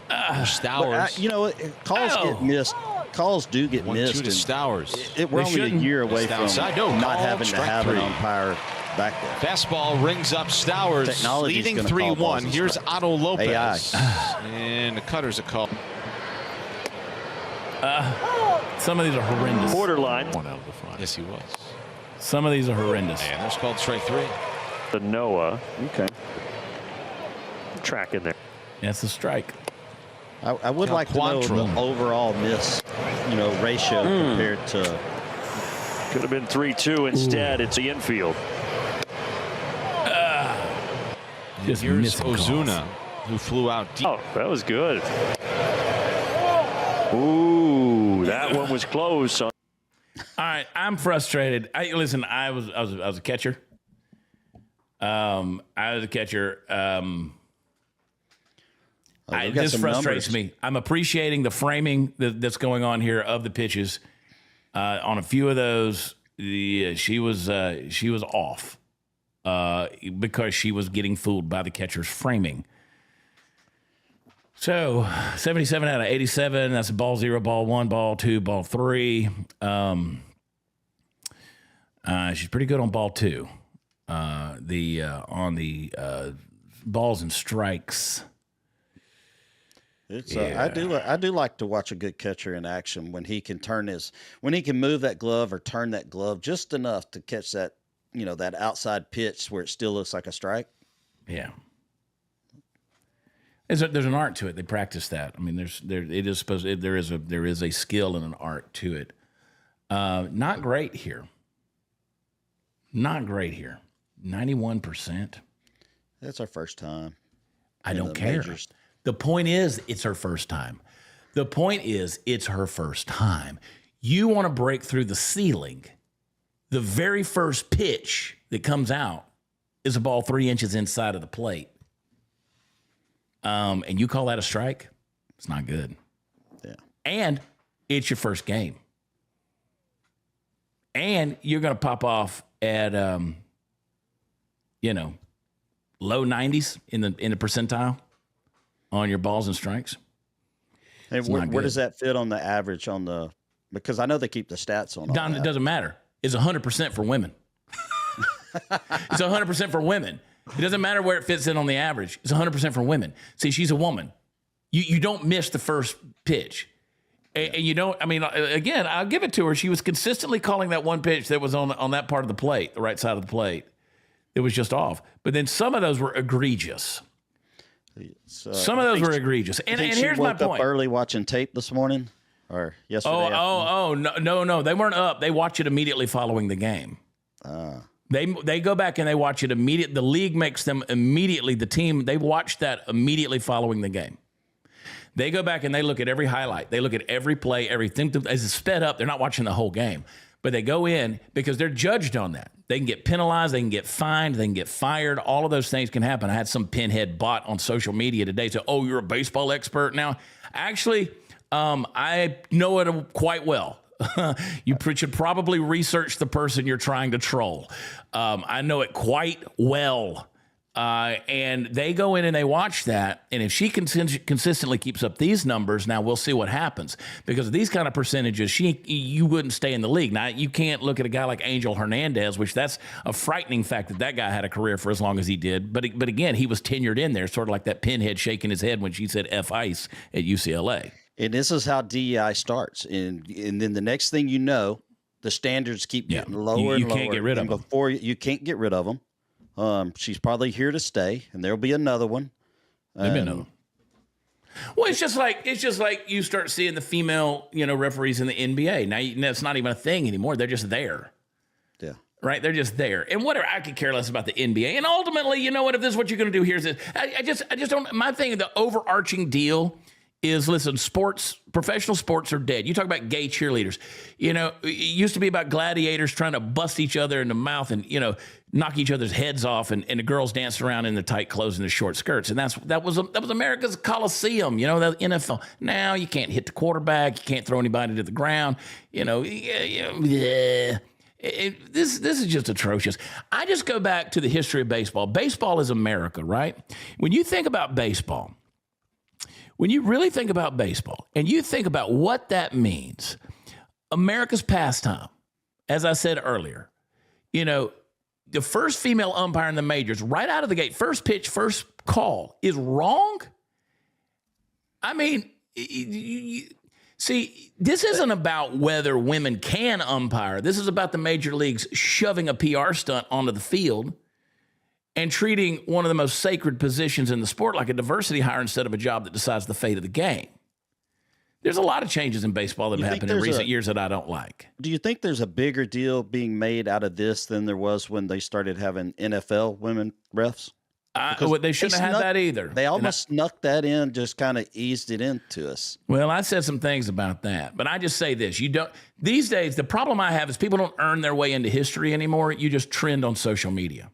Stowers. You know, calls get missed. Calls do get missed. 1-2 to Stowers. We're only a year away from not having to have an umpire back there. Fastball rings up Stowers, leading 3-1. Here's Otto Lopez. And the cutter's a call. Some of these are horrendous. Borderline. One out of the front. Yes, he was. Some of these are horrendous. And that's called strike 3. The Noah. Okay. Track in there. That's a strike. I would like to know the overall miss, ratio compared to. Could have been 3-2 instead. It's the infield. Here's Ozuna, who flew out deep. Oh, that was good. Ooh, that one was close. All right, I'm frustrated. Listen, I was a catcher. This frustrates me. I'm appreciating the framing that's going on here of the pitches. On a few of those, she was off because she was getting fooled by the catcher's framing. So 77 out of 87. That's ball 0, ball 1, ball 2, ball 3. She's pretty good on ball 2. On the balls and strikes. I do like to watch a good catcher in action when he can move that glove or turn that glove just enough to catch that, that outside pitch where it still looks like a strike. Yeah. There's an art to it. They practice that. I mean, there is a skill and an art to it. Not great here. 91%. That's our first time. I don't care. Majors. The point is, it's her first time. The point is, it's her first time. You want to break through the ceiling. The very first pitch that comes out is a ball 3 inches inside of the plate. And you call that a strike? It's not good. Yeah. And it's your first game. And you're going to pop off at, low 90s in the percentile on your balls and strikes. Hey, where does that fit on the average on the? Because I know they keep the stats on. Don, it doesn't matter. It's 100% for women. It's 100% for women. It doesn't matter where it fits in on the average. It's 100% for women. See, she's a woman. You don't miss the first pitch. And you don't, I mean, again, I'll give it to her. She was consistently calling that one pitch that was on that part of the plate, the right side of the plate. It was just off. But then some of those were egregious. Some of those were egregious. And here's my point. Up early watching tape this morning or yesterday? No. They weren't up. They watch it immediately following the game. They go back and they watch it immediately. The league makes them immediately, the team, they watch that immediately following the game. They go back and they look at every highlight. They look at every play, everything. As it's sped up, they're not watching the whole game. But they go in because they're judged on that. They can get penalized. They can get fined. They can get fired. All of those things can happen. I had some pinhead bot on social media today say, oh, you're a baseball expert now. Actually, I know it quite well. You should probably research the person you're trying to troll. I know it quite well. And they go in and they watch that. And if she consistently keeps up these numbers, now we'll see what happens. Because of these kind of percentages, you wouldn't stay in the league. Now, you can't look at a guy like Angel Hernandez, which that's a frightening fact that guy had a career for as long as he did. But again, he was tenured in there, sort of like that pinhead shaking his head when she said F ice at UCLA. And this is how DEI starts. And then the next thing you know, the standards keep getting lower and lower. You can't get rid of them. Before you can't get rid of them. She's probably here to stay, and there'll be another one. There'll be another one. Well, it's just like you start seeing the female, referees in the NBA. Now it's not even a thing anymore. They're just there. Yeah. Right? They're just there. And whatever, I could care less about the NBA. And ultimately, you know what? If this is what you're going to do, here's it. I just don't. My thing, the overarching deal is, listen, professional sports are dead. You talk about gay cheerleaders. It used to be about gladiators trying to bust each other in the mouth and, knock each other's heads off, and the girls danced around in their tight clothes and their short skirts. And that was America's Coliseum, the NFL. Now you can't hit the quarterback. You can't throw anybody to the ground. This is just atrocious. I just go back to the history of baseball. Baseball is America, right? When you think about baseball, when you really think about baseball and you think about what that means, America's pastime, as I said earlier, the first female umpire in the majors, right out of the gate, first pitch, first call, is wrong. I mean, see, this isn't about whether women can umpire. This is about the major leagues shoving a PR stunt onto the field and treating one of the most sacred positions in the sport like a diversity hire instead of a job that decides the fate of the game. There's a lot of changes in baseball that have happened in recent years that I don't like. Do you think there's a bigger deal being made out of this than there was when they started having NFL women refs? They shouldn't have had that either. They almost snuck that in, just kind of eased it into us. Well, I said some things about that, but I just say this. These days, the problem I have is people don't earn their way into history anymore. You just trend on social media.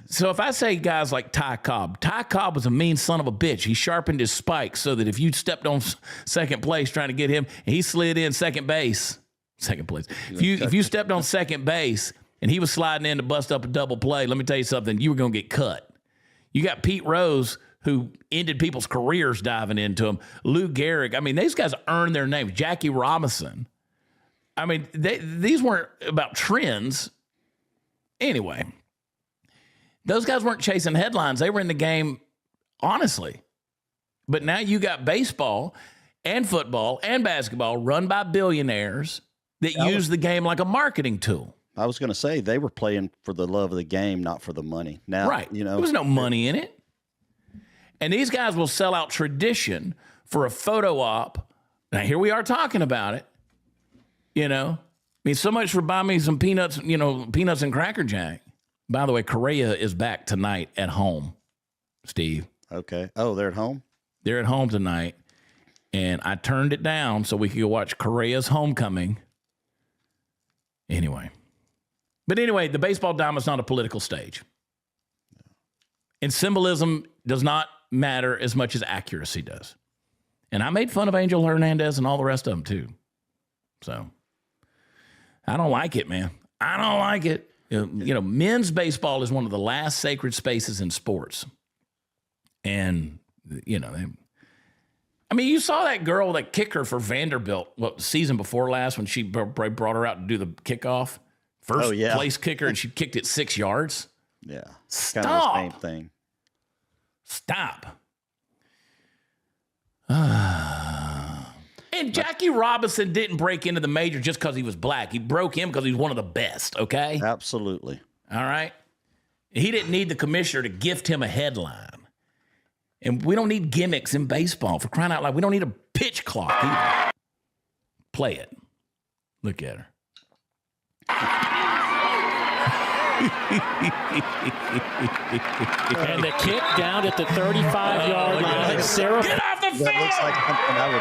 So if I say guys like Ty Cobb was a mean son of a bitch. He sharpened his spikes so that if you stepped on second place trying to get him, he slid in second place. If you stepped on second base and he was sliding in to bust up a double play, let me tell you something, you were going to get cut. You got Pete Rose, who ended people's careers diving into him. Lou Gehrig. I mean, these guys earned their names. Jackie Robinson. I mean, these weren't about trends. Anyway, those guys weren't chasing headlines. They were in the game honestly. But now you got baseball and football and basketball run by billionaires that use the game like a marketing tool. I was going to say they were playing for the love of the game, not for the money. Now, right. There was no money in it. And these guys will sell out tradition for a photo op. Now, here we are talking about it. I mean, so much for buying me some peanuts, peanuts and Cracker Jack. By the way, Correa is back tonight at home, Steve. Okay. Oh, they're at home? They're at home tonight, and I turned it down so we could go watch Correa's homecoming. Anyway. But anyway, the baseball diamond is not a political stage. And symbolism does not matter as much as accuracy does. And I made fun of Angel Hernandez and all the rest of them, too. So, I don't like it, man. I don't like it. You know, men's baseball is one of the last sacred spaces in sports. And, you know, I mean, you saw that girl, that kicker for Vanderbilt, season before last when she brought her out to do the kickoff. First place kicker, and she kicked it 6 yards. Yeah. Stop. Kind of the same thing. Stop. And Jackie Robinson didn't break into the major just because he was black. He broke in because he was one of the best, okay? Absolutely. All right? He didn't need the commissioner to gift him a headline. And we don't need gimmicks in baseball, for crying out loud. We don't need a pitch clock either. Play it. Look at her. And the kick down at the 35-yard line. Sarah, get off the field! That looks like something I would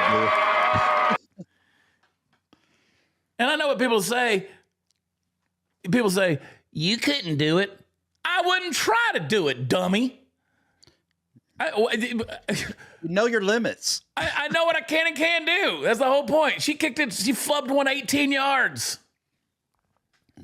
do. And I know what people say. People say, you couldn't do it. I wouldn't try to do it, dummy. Know your limits. I know what I can and can't do. That's the whole point. She kicked it. She flubbed one 18 yards.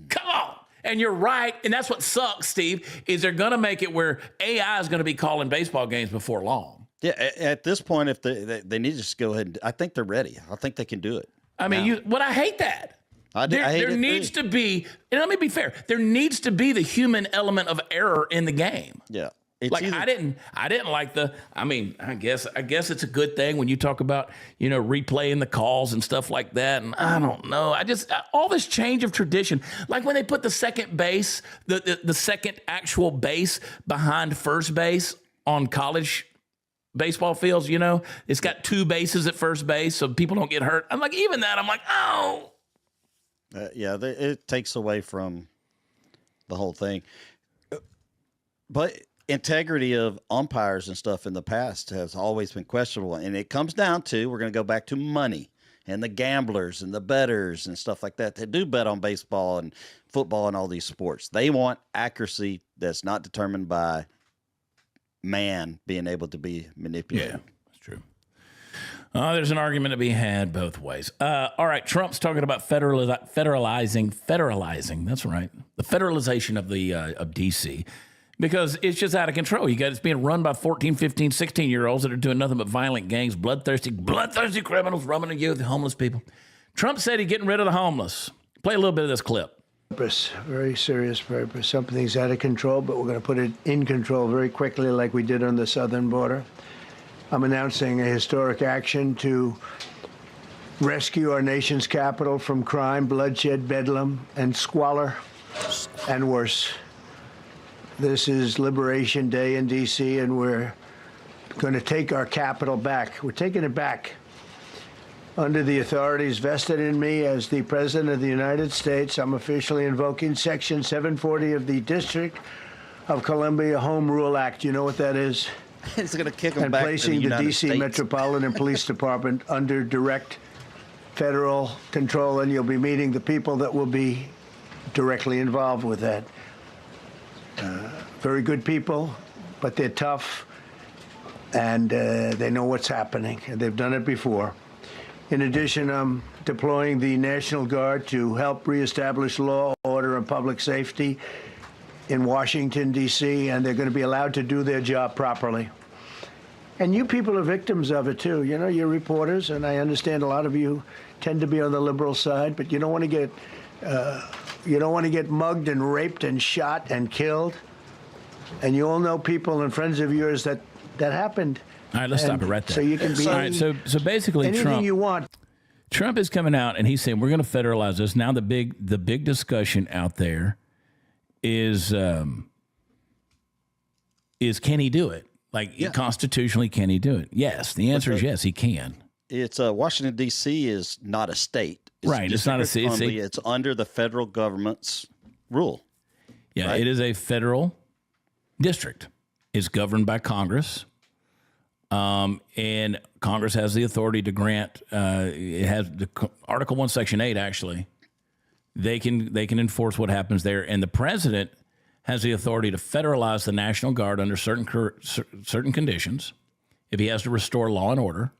Come on. And you're right. And that's what sucks, Steve, is they're going to make it where AI is going to be calling baseball games before long. Yeah. At this point, if they need to just go ahead, I think they're ready. I think they can do it. I mean, I hate that. There needs to be, and let me be fair, there needs to be the human element of error in the game. Yeah. I didn't like I guess it's a good thing when you talk about, replaying the calls and stuff like that. And I don't know. All this change of tradition, like when they put the second base, the second actual base behind first base on college baseball fields, it's got two bases at first base so people don't get hurt. I'm like, even that, I'm like, oh. It takes away from the whole thing. But integrity of umpires and stuff in the past has always been questionable. And it comes down to, we're going to go back to money and the gamblers and the bettors and stuff like that. They do bet on baseball and football and all these sports. They want accuracy that's not determined by man being able to be manipulated. Yeah, that's true. There's an argument to be had both ways. All right, Trump's talking about federalizing. That's right. The federalization of DC. Because it's just out of control. It's being run by 14, 15, 16-year-olds that are doing nothing but violent gangs, bloodthirsty criminals robbing the homeless people. Trump said he's getting rid of the homeless. Play a little bit of this clip. Purpose, very serious purpose. Something's out of control, but we're going to put it in control very quickly like we did on the southern border. I'm announcing a historic action to rescue our nation's capital from crime, bloodshed, bedlam, and squalor, and worse. This is Liberation Day in D.C., and we're going to take our capital back. We're taking it back under the authorities vested in me as the President of the United States. I'm officially invoking Section 740 of the District of Columbia Home Rule Act. You know what that is? It's going to kick them back to the placing the United D.C. States. Metropolitan Police Department under direct federal control, and you'll be meeting the people that will be directly involved with that. Very good people, but they're tough, and they know what's happening, and they've done it before. In addition, I'm deploying the National Guard to help reestablish law, order, and public safety in Washington, D.C., and they're going to be allowed to do their job properly. And you people are victims of it, too. You're reporters, and I understand a lot of you tend to be on the liberal side, but you don't want to get mugged and raped and shot and killed. And you all know people and friends of yours that happened. All right, let's stop it right there. So you can be all right, so basically anything you want. Trump is coming out and he's saying we're going to federalize this. Now the big discussion out there is can he do it? Constitutionally, can he do it? Yes. The answer is yes, he can. It's Washington, D.C. is not a state. It's not a state. It's under the federal government's rule. Yeah, right? It is a federal district. It's governed by Congress. And Congress has the authority to grant, it has the Article 1, Section 8, actually. They can enforce what happens there. And the president has the authority to federalize the National Guard under certain conditions if he has to restore law and order.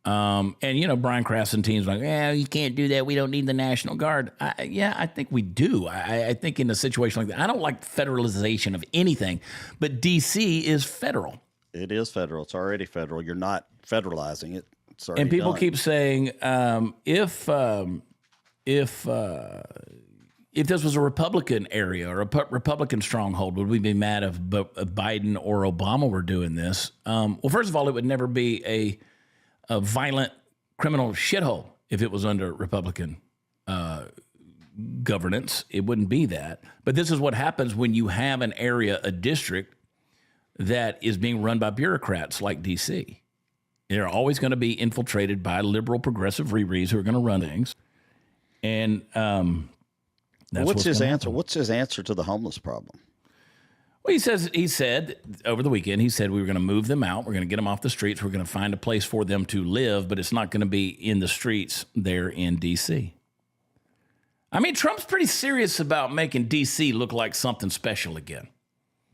And, you know, Brian Krasentine's like, yeah, you can't do that. We don't need the National Guard. I think we do. I think in a situation like that, I don't like federalization of anything, but D.C. is federal. It is federal. It's already federal. You're not federalizing it. It's already done. And people keep saying, if this was a Republican area or a Republican stronghold, would we be mad if Biden or Obama were doing this? Well, first of all, it would never be a violent criminal shithole if it was under Republican governance. It wouldn't be that. But this is what happens when you have an area, a district, that is being run by bureaucrats like D.C. They're always going to be infiltrated by liberal progressive rereads who are going to run things. And what's his answer? What's his answer to the homeless problem? Well, he said over the weekend, we were going to move them out. We're going to get them off the streets. We're going to find a place for them to live, but it's not going to be in the streets there in D.C. I mean, Trump's pretty serious about making D.C. look like something special again.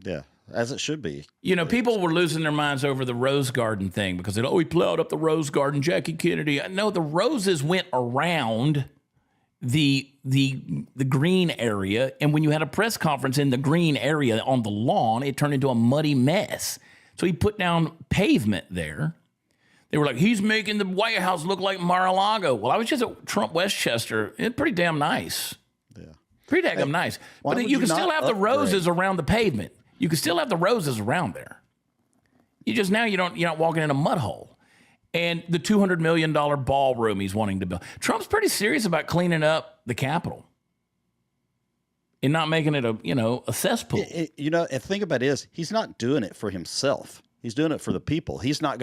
Yeah, as it should be. You know, people were losing their minds over the Rose Garden thing because he plowed up the Rose Garden, Jackie Kennedy. No, the roses went around the green area, and when you had a press conference in the green area on the lawn, it turned into a muddy mess. So he put down pavement there. They were like, he's making the White House look like Mar-a-Lago. Well, I was just at Trump Westchester. It's pretty damn nice. Yeah. Pretty damn nice. But you can still have the roses around the pavement. You can still have the roses around there. You're not walking in a mud hole. And the $200 million ballroom he's wanting to build. Trump's pretty serious about cleaning up the Capitol and not making it a cesspool. And think about it is he's not doing it for himself. He's doing it for the people. He's only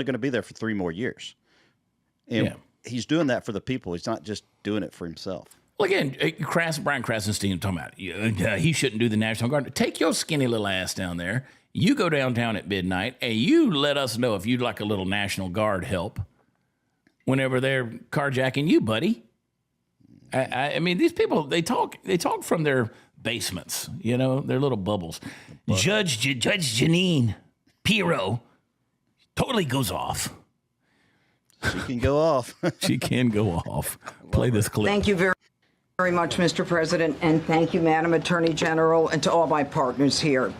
going to be there for 3 more years. And he's doing that for the people. He's not just doing it for himself. Well, again, Brian Krasentine's talking about he shouldn't do the National Guard. Take your skinny little ass down there. You go downtown at midnight, and you let us know if you'd like a little National Guard help whenever they're carjacking you, buddy. I mean, these people, they talk from their basements, their little bubbles. Judge Janine Pirro totally goes off. She can go off. She can go off. Play this clip. Thank you very much, Mr. President, and thank you, Madam Attorney General, and to all my partners here.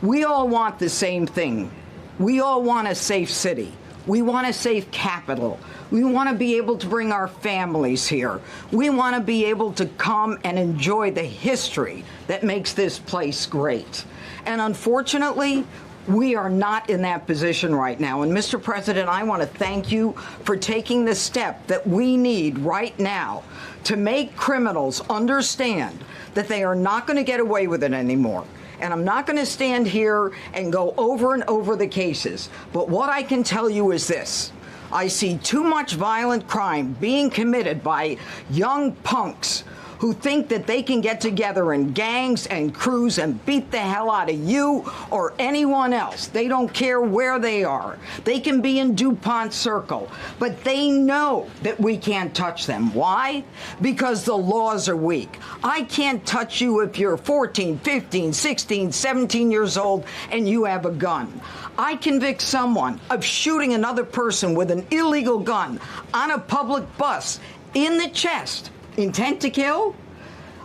We all want the same thing. We all want a safe city. We want a safe capital. We want to be able to bring our families here. We want to be able to come and enjoy the history that makes this place great. And unfortunately, we are not in that position right now. And Mr. President, I want to thank you for taking the step that we need right now to make criminals understand that they are not going to get away with it anymore. And I'm not going to stand here and go over and over the cases. But what I can tell you is this. I see too much violent crime being committed by young punks who think that they can get together in gangs and crews and beat the hell out of you or anyone else. They don't care where they are. They can be in DuPont Circle, but they know that we can't touch them. Why? Because the laws are weak. I can't touch you if you're 14, 15, 16, 17 years old and you have a gun. I convict someone of shooting another person with an illegal gun on a public bus in the chest. Intent to kill?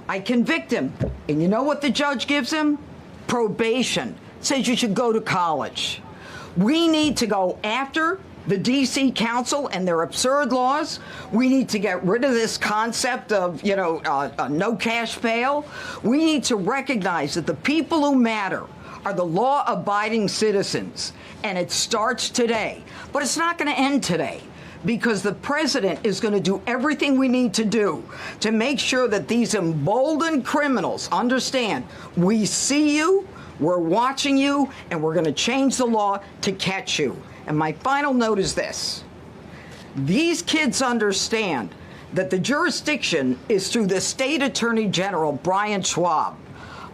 I convict him. And you know what the judge gives him? Probation. Says you should go to college. We need to go after the D.C. Council and their absurd laws. We need to get rid of this concept of, no cash bail. We need to recognize that the people who matter are the law-abiding citizens. And it starts today. But it's not going to end today, because the president is going to do everything we need to do to make sure that these emboldened criminals understand we see you, we're watching you, and we're going to change the law to catch you. And my final note is this. These kids understand that the jurisdiction is through the State Attorney General, Brian Schwab.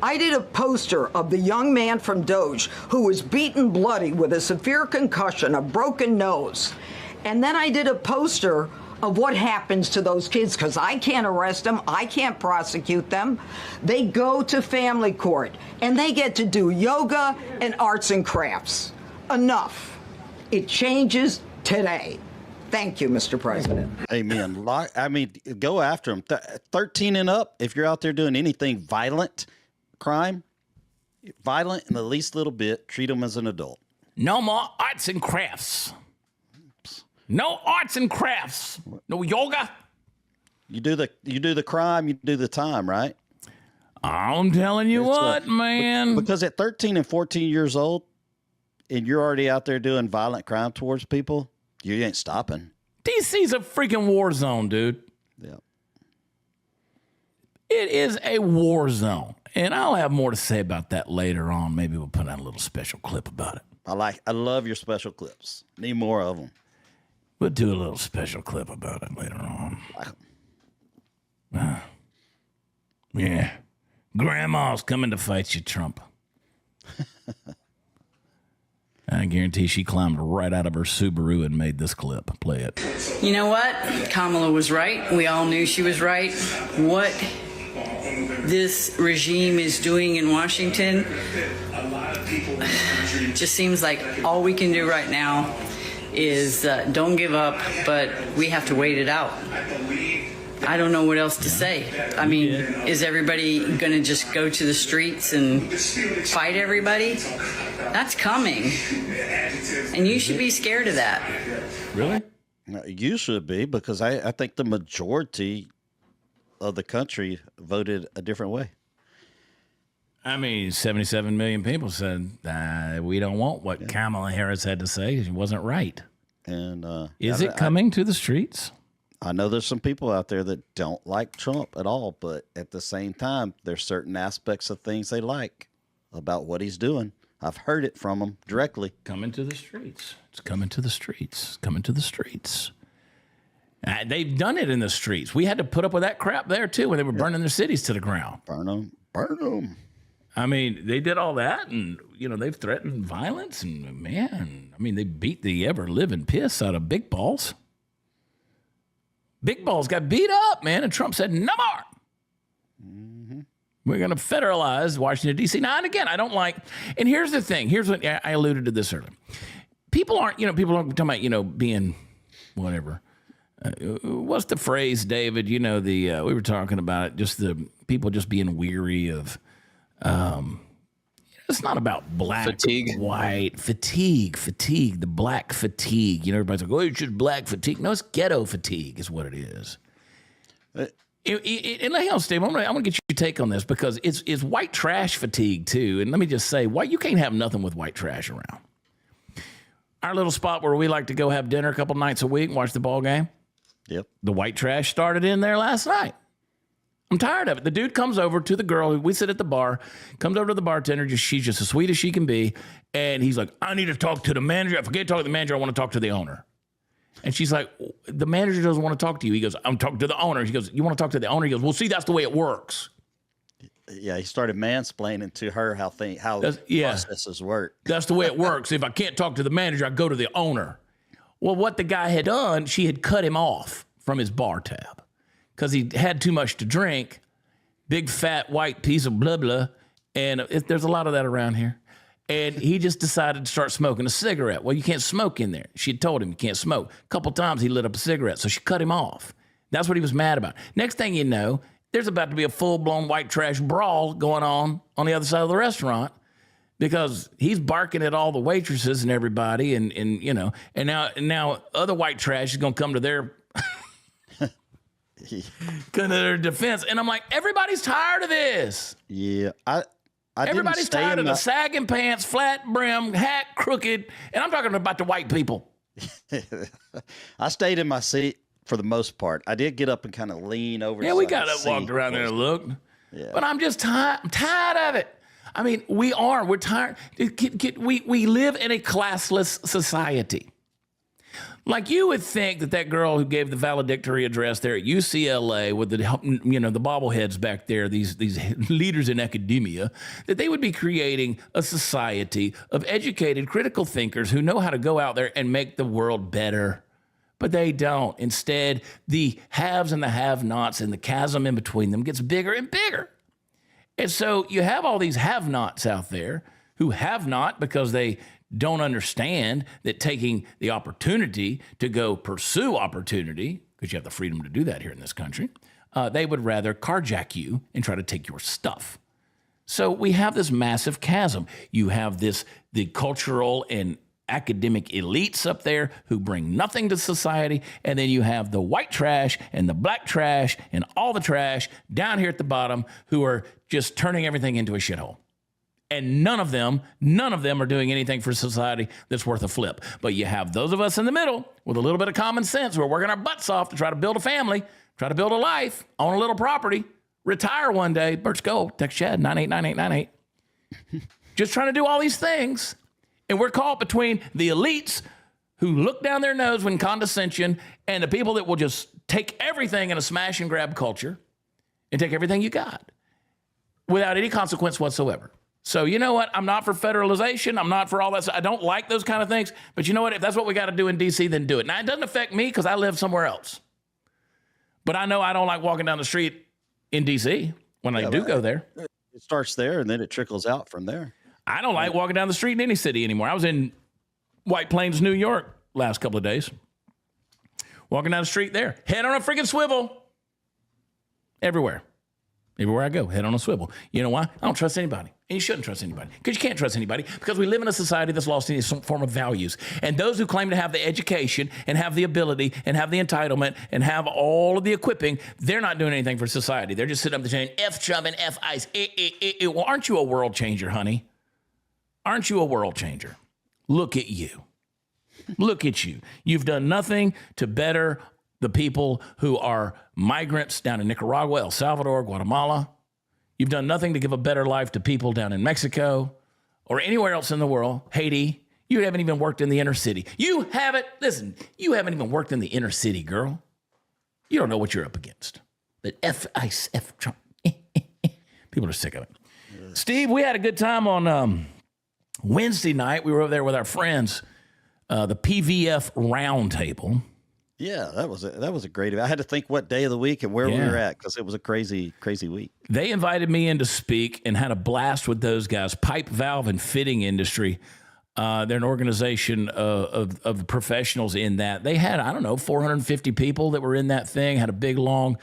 I did a poster of the young man from Doge who was beaten bloody with a severe concussion, a broken nose. And then I did a poster of what happens to those kids, because I can't arrest them, I can't prosecute them. They go to family court, and they get to do yoga and arts and crafts. Enough. It changes today. Thank you, Mr. President. Amen. I mean, go after them. 13 and up, if you're out there doing anything violent, crime, violent in the least little bit, treat them as an adult. No more arts and crafts. No arts and crafts. No yoga. You do the crime, you do the time, right? I'm telling you man. Because at 13 and 14 years old, and you're already out there doing violent crime towards people, you ain't stopping. DC's a freaking war zone, dude. Yeah. It is a war zone. And I'll have more to say about that later on. Maybe we'll put out a little special clip about it. I love your special clips. Need more of them. We'll do a little special clip about it later on. Yeah. Grandma's coming to fight you, Trump. I guarantee she climbed right out of her Subaru and made this clip. Play it. You know what? Kamala was right. We all knew she was right. What this regime is doing in Washington just seems like all we can do right now is don't give up, but we have to wait it out. I don't know what else to say. I mean, is everybody going to just go to the streets and fight everybody? That's coming. And you should be scared of that. Really? You should be, because I think the majority of the country voted a different way. I mean, 77 million people said we don't want what Kamala Harris had to say. She wasn't right. And is it coming to the streets? I know there's some people out there that don't like Trump at all, but at the same time, there's certain aspects of things they like about what he's doing. I've heard it from them directly. Coming to the streets. It's coming to the streets. Coming to the streets. They've done it in the streets. We had to put up with that crap there, too, when they were burning their cities to the ground. Burn them. Burn them. I mean, they did all that, and, they've threatened violence, and, man, they beat the ever-living piss out of Big Balls. Big Balls got beat up, man, and Trump said, no more. Mm-hmm. We're going to federalize Washington, D.C. Now, and again, I don't like, and here's the thing. Here's what I alluded to this earlier. People aren't talking about, being whatever. What's the phrase, David? We were talking about it, just the people just being weary of, it's not about black, fatigue, white, fatigue, the black fatigue. Everybody's like, oh, it's just black fatigue. No, it's ghetto fatigue is what it is. And hang on, Steve, I'm gonna get your take on this, because it's white trash fatigue too. And let me just say, you can't have nothing with white trash around. Our little spot where we like to go have dinner a couple nights a week and watch the ball game. Yep. The white trash started in there last night. I'm tired of it. The dude comes over to the girl. We sit at the bar, comes over to the bartender. She's just as sweet as she can be. And he's like, I need to talk to the manager. I forget to talk to the manager. I want to talk to the owner. And she's like, the manager doesn't want to talk to you. He goes, I'm talking to the owner. She goes, you want to talk to the owner? He goes, well, see, that's the way it works. Yeah, he started mansplaining to her how processes work. That's the way it works. If I can't talk to the manager, I go to the owner. Well, what the guy had done, she had cut him off from his bar tab because he had too much to drink. Big, fat, white piece of blah, blah. And there's a lot of that around here. And he just decided to start smoking a cigarette. Well, you can't smoke in there. She had told him you can't smoke. A couple times he lit up a cigarette, so she cut him off. That's what he was mad about. Next thing you know, there's about to be a full-blown white trash brawl going on the other side of the restaurant because he's barking at all the waitresses and everybody, and now other white trash is going to come to their defense. And I'm like, everybody's tired of this. Yeah, everybody's tired of the sagging pants, flat brim, hat crooked, and I'm talking about the white people. I stayed in my seat for the most part. I did get up and kind of lean over. Yeah, we got up, walked around there and looked. Yeah. But I'm just tired. I'm tired of it. I mean, we're tired. We live in a classless society. Like you would think that girl who gave the valedictory address there at UCLA with the bobbleheads back there, these leaders in academia, that they would be creating a society of educated, critical thinkers who know how to go out there and make the world better. But they don't. Instead, the haves and the have-nots and the chasm in between them gets bigger and bigger. And so you have all these have-nots out there who have not because they don't understand that taking the opportunity to go pursue opportunity, because you have the freedom to do that here in this country, they would rather carjack you and try to take your stuff. So we have this massive chasm. You have the cultural and academic elites up there who bring nothing to society, and then you have the white trash and the black trash and all the trash down here at the bottom who are just turning everything into a shithole. And none of them are doing anything for society that's worth a flip. But you have those of us in the middle with a little bit of common sense who are working our butts off to try to build a family, try to build a life, own a little property, retire one day. Birch Gold, text Chad, 989898. Just trying to do all these things. And we're caught between the elites who look down their nose when condescension and the people that will just take everything in a smash and grab culture and take everything you got without any consequence whatsoever. So you know what? I'm not for federalization. I'm not for all that. I don't like those kind of things. But you know what? If that's what we got to do in D.C., then do it. Now, it doesn't affect me because I live somewhere else. But I know I don't like walking down the street in D.C. when I do go there. It starts there, and then it trickles out from there. I don't like walking down the street in any city anymore. I was in White Plains, New York last couple of days. Walking down the street there. Head on a freaking swivel. Everywhere. Everywhere I go, head on a swivel. You know why? I don't trust anybody. And you shouldn't trust anybody. Because you can't trust anybody. Because we live in a society that's lost any form of values. And those who claim to have the education and have the ability and have the entitlement and have all of the equipping, they're not doing anything for society. They're just sitting up there saying, F Trump and F ICE. Well, aren't you a world changer, honey? Aren't you a world changer? Look at you. Look at you. You've done nothing to better the people who are migrants down in Nicaragua, El Salvador, Guatemala. You've done nothing to give a better life to people down in Mexico or anywhere else in the world. Haiti, you haven't even worked in the inner city. You haven't even worked in the inner city, girl. You don't know what you're up against. But F Trump. People are sick of it. Steve, we had a good time on Wednesday night. We were over there with our friends, the PVF Roundtable. Yeah, that was a great event. I had to think what day of the week and where we were at because it was a crazy week. They invited me in to speak and had a blast with those guys. Pipe, valve, and fitting industry. They're an organization of professionals in that. They had, 450 people that were in that thing, had a big, long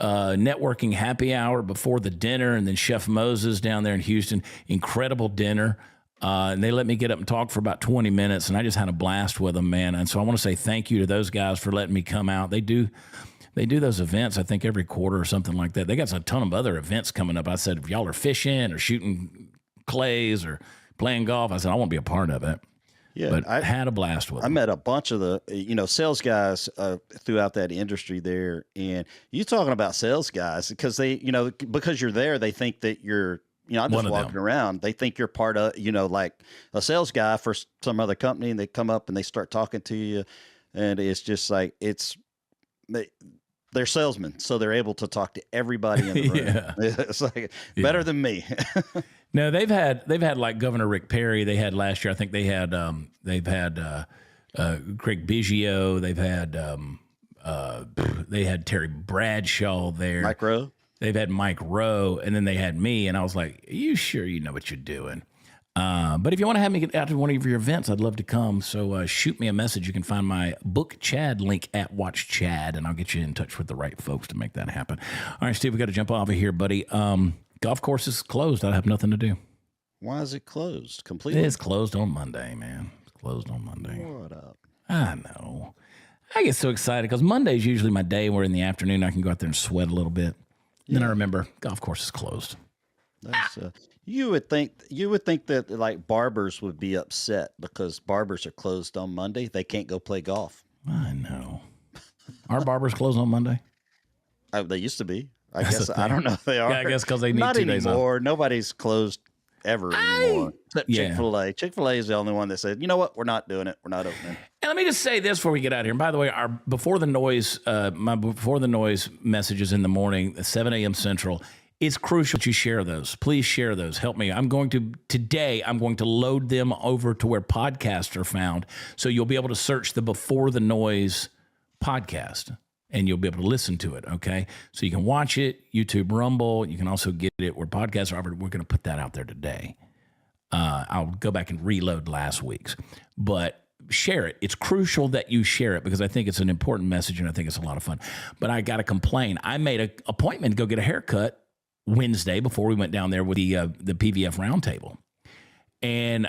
networking happy hour before the dinner, and then Chef Moses down there in Houston, incredible dinner. And they let me get up and talk for about 20 minutes, and I just had a blast with them, man. And so I want to say thank you to those guys for letting me come out. They do those events, I think, every quarter or something like that. They got a ton of other events coming up. I said, if y'all are fishing or shooting clays or playing golf, I said, I want to be a part of it. Yeah, but I had a blast with them. I met a bunch of the, sales guys throughout that industry there. And you talking about sales guys because they, because you're there, they think that you're, I'm just walking around. They think you're part of, like a sales guy for some other company, and they come up and they start talking to you, and it's just like they're salesmen, so they're able to talk to everybody in the room. Yeah. It's like better than me. No, they've had like Governor Rick Perry. They had last year. I think they've had Craig Biggio. They had Terry Bradshaw there. Mike Rowe. They've had Mike Rowe, and then they had me, and I was like, are you sure you know what you're doing? But if you want to have me get out to one of your events, I'd love to come. So shoot me a message. You can find my Book Chad link at Watch Chad, and I'll get you in touch with the right folks to make that happen. All right, Steve, we got to jump off of here, buddy. Golf course is closed. I have nothing to do. Why is it closed completely? It's closed on Monday, man. It's closed on Monday. What up? I know. I get so excited because Monday is usually my day where in the afternoon I can go out there and sweat a little bit. Yeah. Then I remember golf course is closed. That's, you would think that like barbers would be upset because barbers are closed on Monday. They can't go play golf. I know. Are barbers closed on Monday? They used to be. I guess I don't know if they are. Yeah, I guess because they need not 2 days off. anymore. Nobody's closed ever anymore. Except Chick-fil-A. Chick-fil-A is the only one that said, you know what? We're not doing it. We're not opening. And let me just say this before we get out of here. And by the way, our Before the Noise, my Before the Noise messages in the morning, at 7 a.m. Central, it's crucial that you share those. Please share those. Help me. Today, I'm going to load them over to where podcasts are found. So you'll be able to search the Before the Noise podcast and you'll be able to listen to it. Okay. So you can watch it, YouTube, Rumble. You can also get it where podcasts are. We're going to put that out there today. I'll go back and reload last week's, but share it. It's crucial that you share it because I think it's an important message and I think it's a lot of fun. But I got to complain. I made an appointment to go get a haircut Wednesday before we went down there with the PVF roundtable. And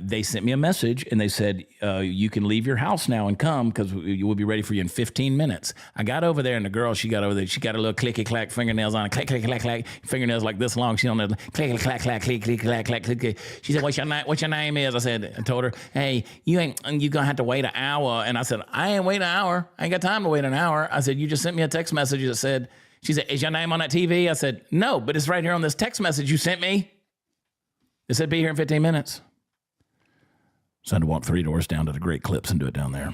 they sent me a message and they said, you can leave your house now and come because we will be ready for you in 15 minutes. I got over there and the girl, she got over there. She got a little clicky-clack fingernails on, click, click, clack, clack, fingernails like this long. She on there, click, clack, clack, click, click, clack, clack, click. She said, what's your name is? I told her, hey, you going to have to wait an hour. And I said, I ain't waiting an hour. I ain't got time to wait an hour. I said, you just sent me a text message that said, she said, is your name on that TV? I said, no, but it's right here on this text message you sent me. It said, be here in 15 minutes. So I had to walk 3 doors down to the Great Clips and do it down there.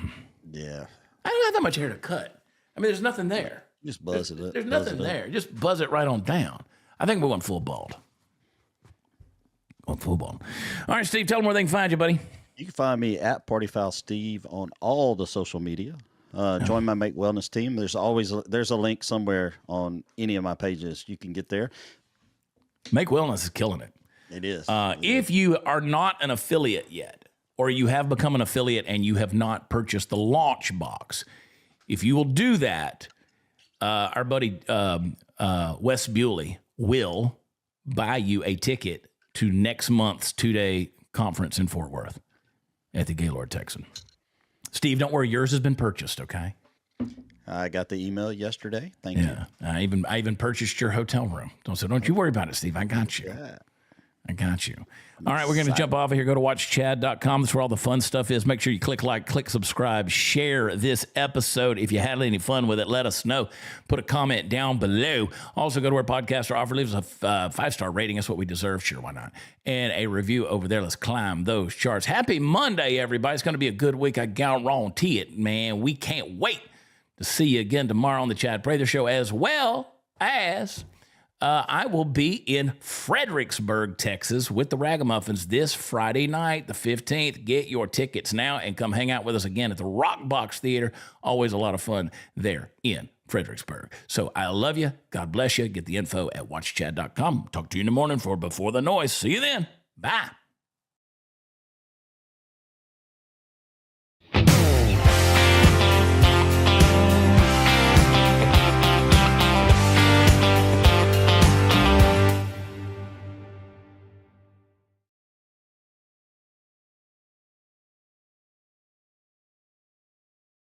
Yeah. I don't have that much hair to cut. I mean, there's nothing there. Just buzz it up. There's nothing there. Just buzz it right on down. I think we went full bald. All right, Steve, tell them where they can find you, buddy. You can find me at Partyfoul Steve on all the social media. Join my Make Wellness team. There's a link somewhere on any of my pages. You can get there. Make Wellness is killing it. It is. If you are not an affiliate yet, or you have become an affiliate and you have not purchased the launch box, if you will do that, our buddy Wes Bewley will buy you a ticket to next month's 2-day conference in Fort Worth at the Gaylord Texan. Steve, don't worry, yours has been purchased, okay? I got the email yesterday. Thank you. I even purchased your hotel room. Don't you worry about it, Steve. I got you. Yeah. I got you. All right, we're going to jump off of here. Go to watchchad.com. That's where all the fun stuff is. Make sure you click like, click subscribe, share this episode. If you had any fun with it, let us know. Put a comment down below. Also, go to where podcasts are offered. Leave us a 5-star rating. That's what we deserve. Sure, why not? And a review over there. Let's climb those charts. Happy Monday, everybody. It's going to be a good week. I guarantee it, man. We can't wait to see you again tomorrow on the Chad Prather Show, as well as... I will be in Fredericksburg, Texas with the Ragamuffins this Friday night, the 15th. Get your tickets now and come hang out with us again at the Rock Box Theater. Always a lot of fun there in Fredericksburg. So I love you. God bless you. Get the info at watchchad.com. Talk to you in the morning for Before the Noise. See you then. Bye.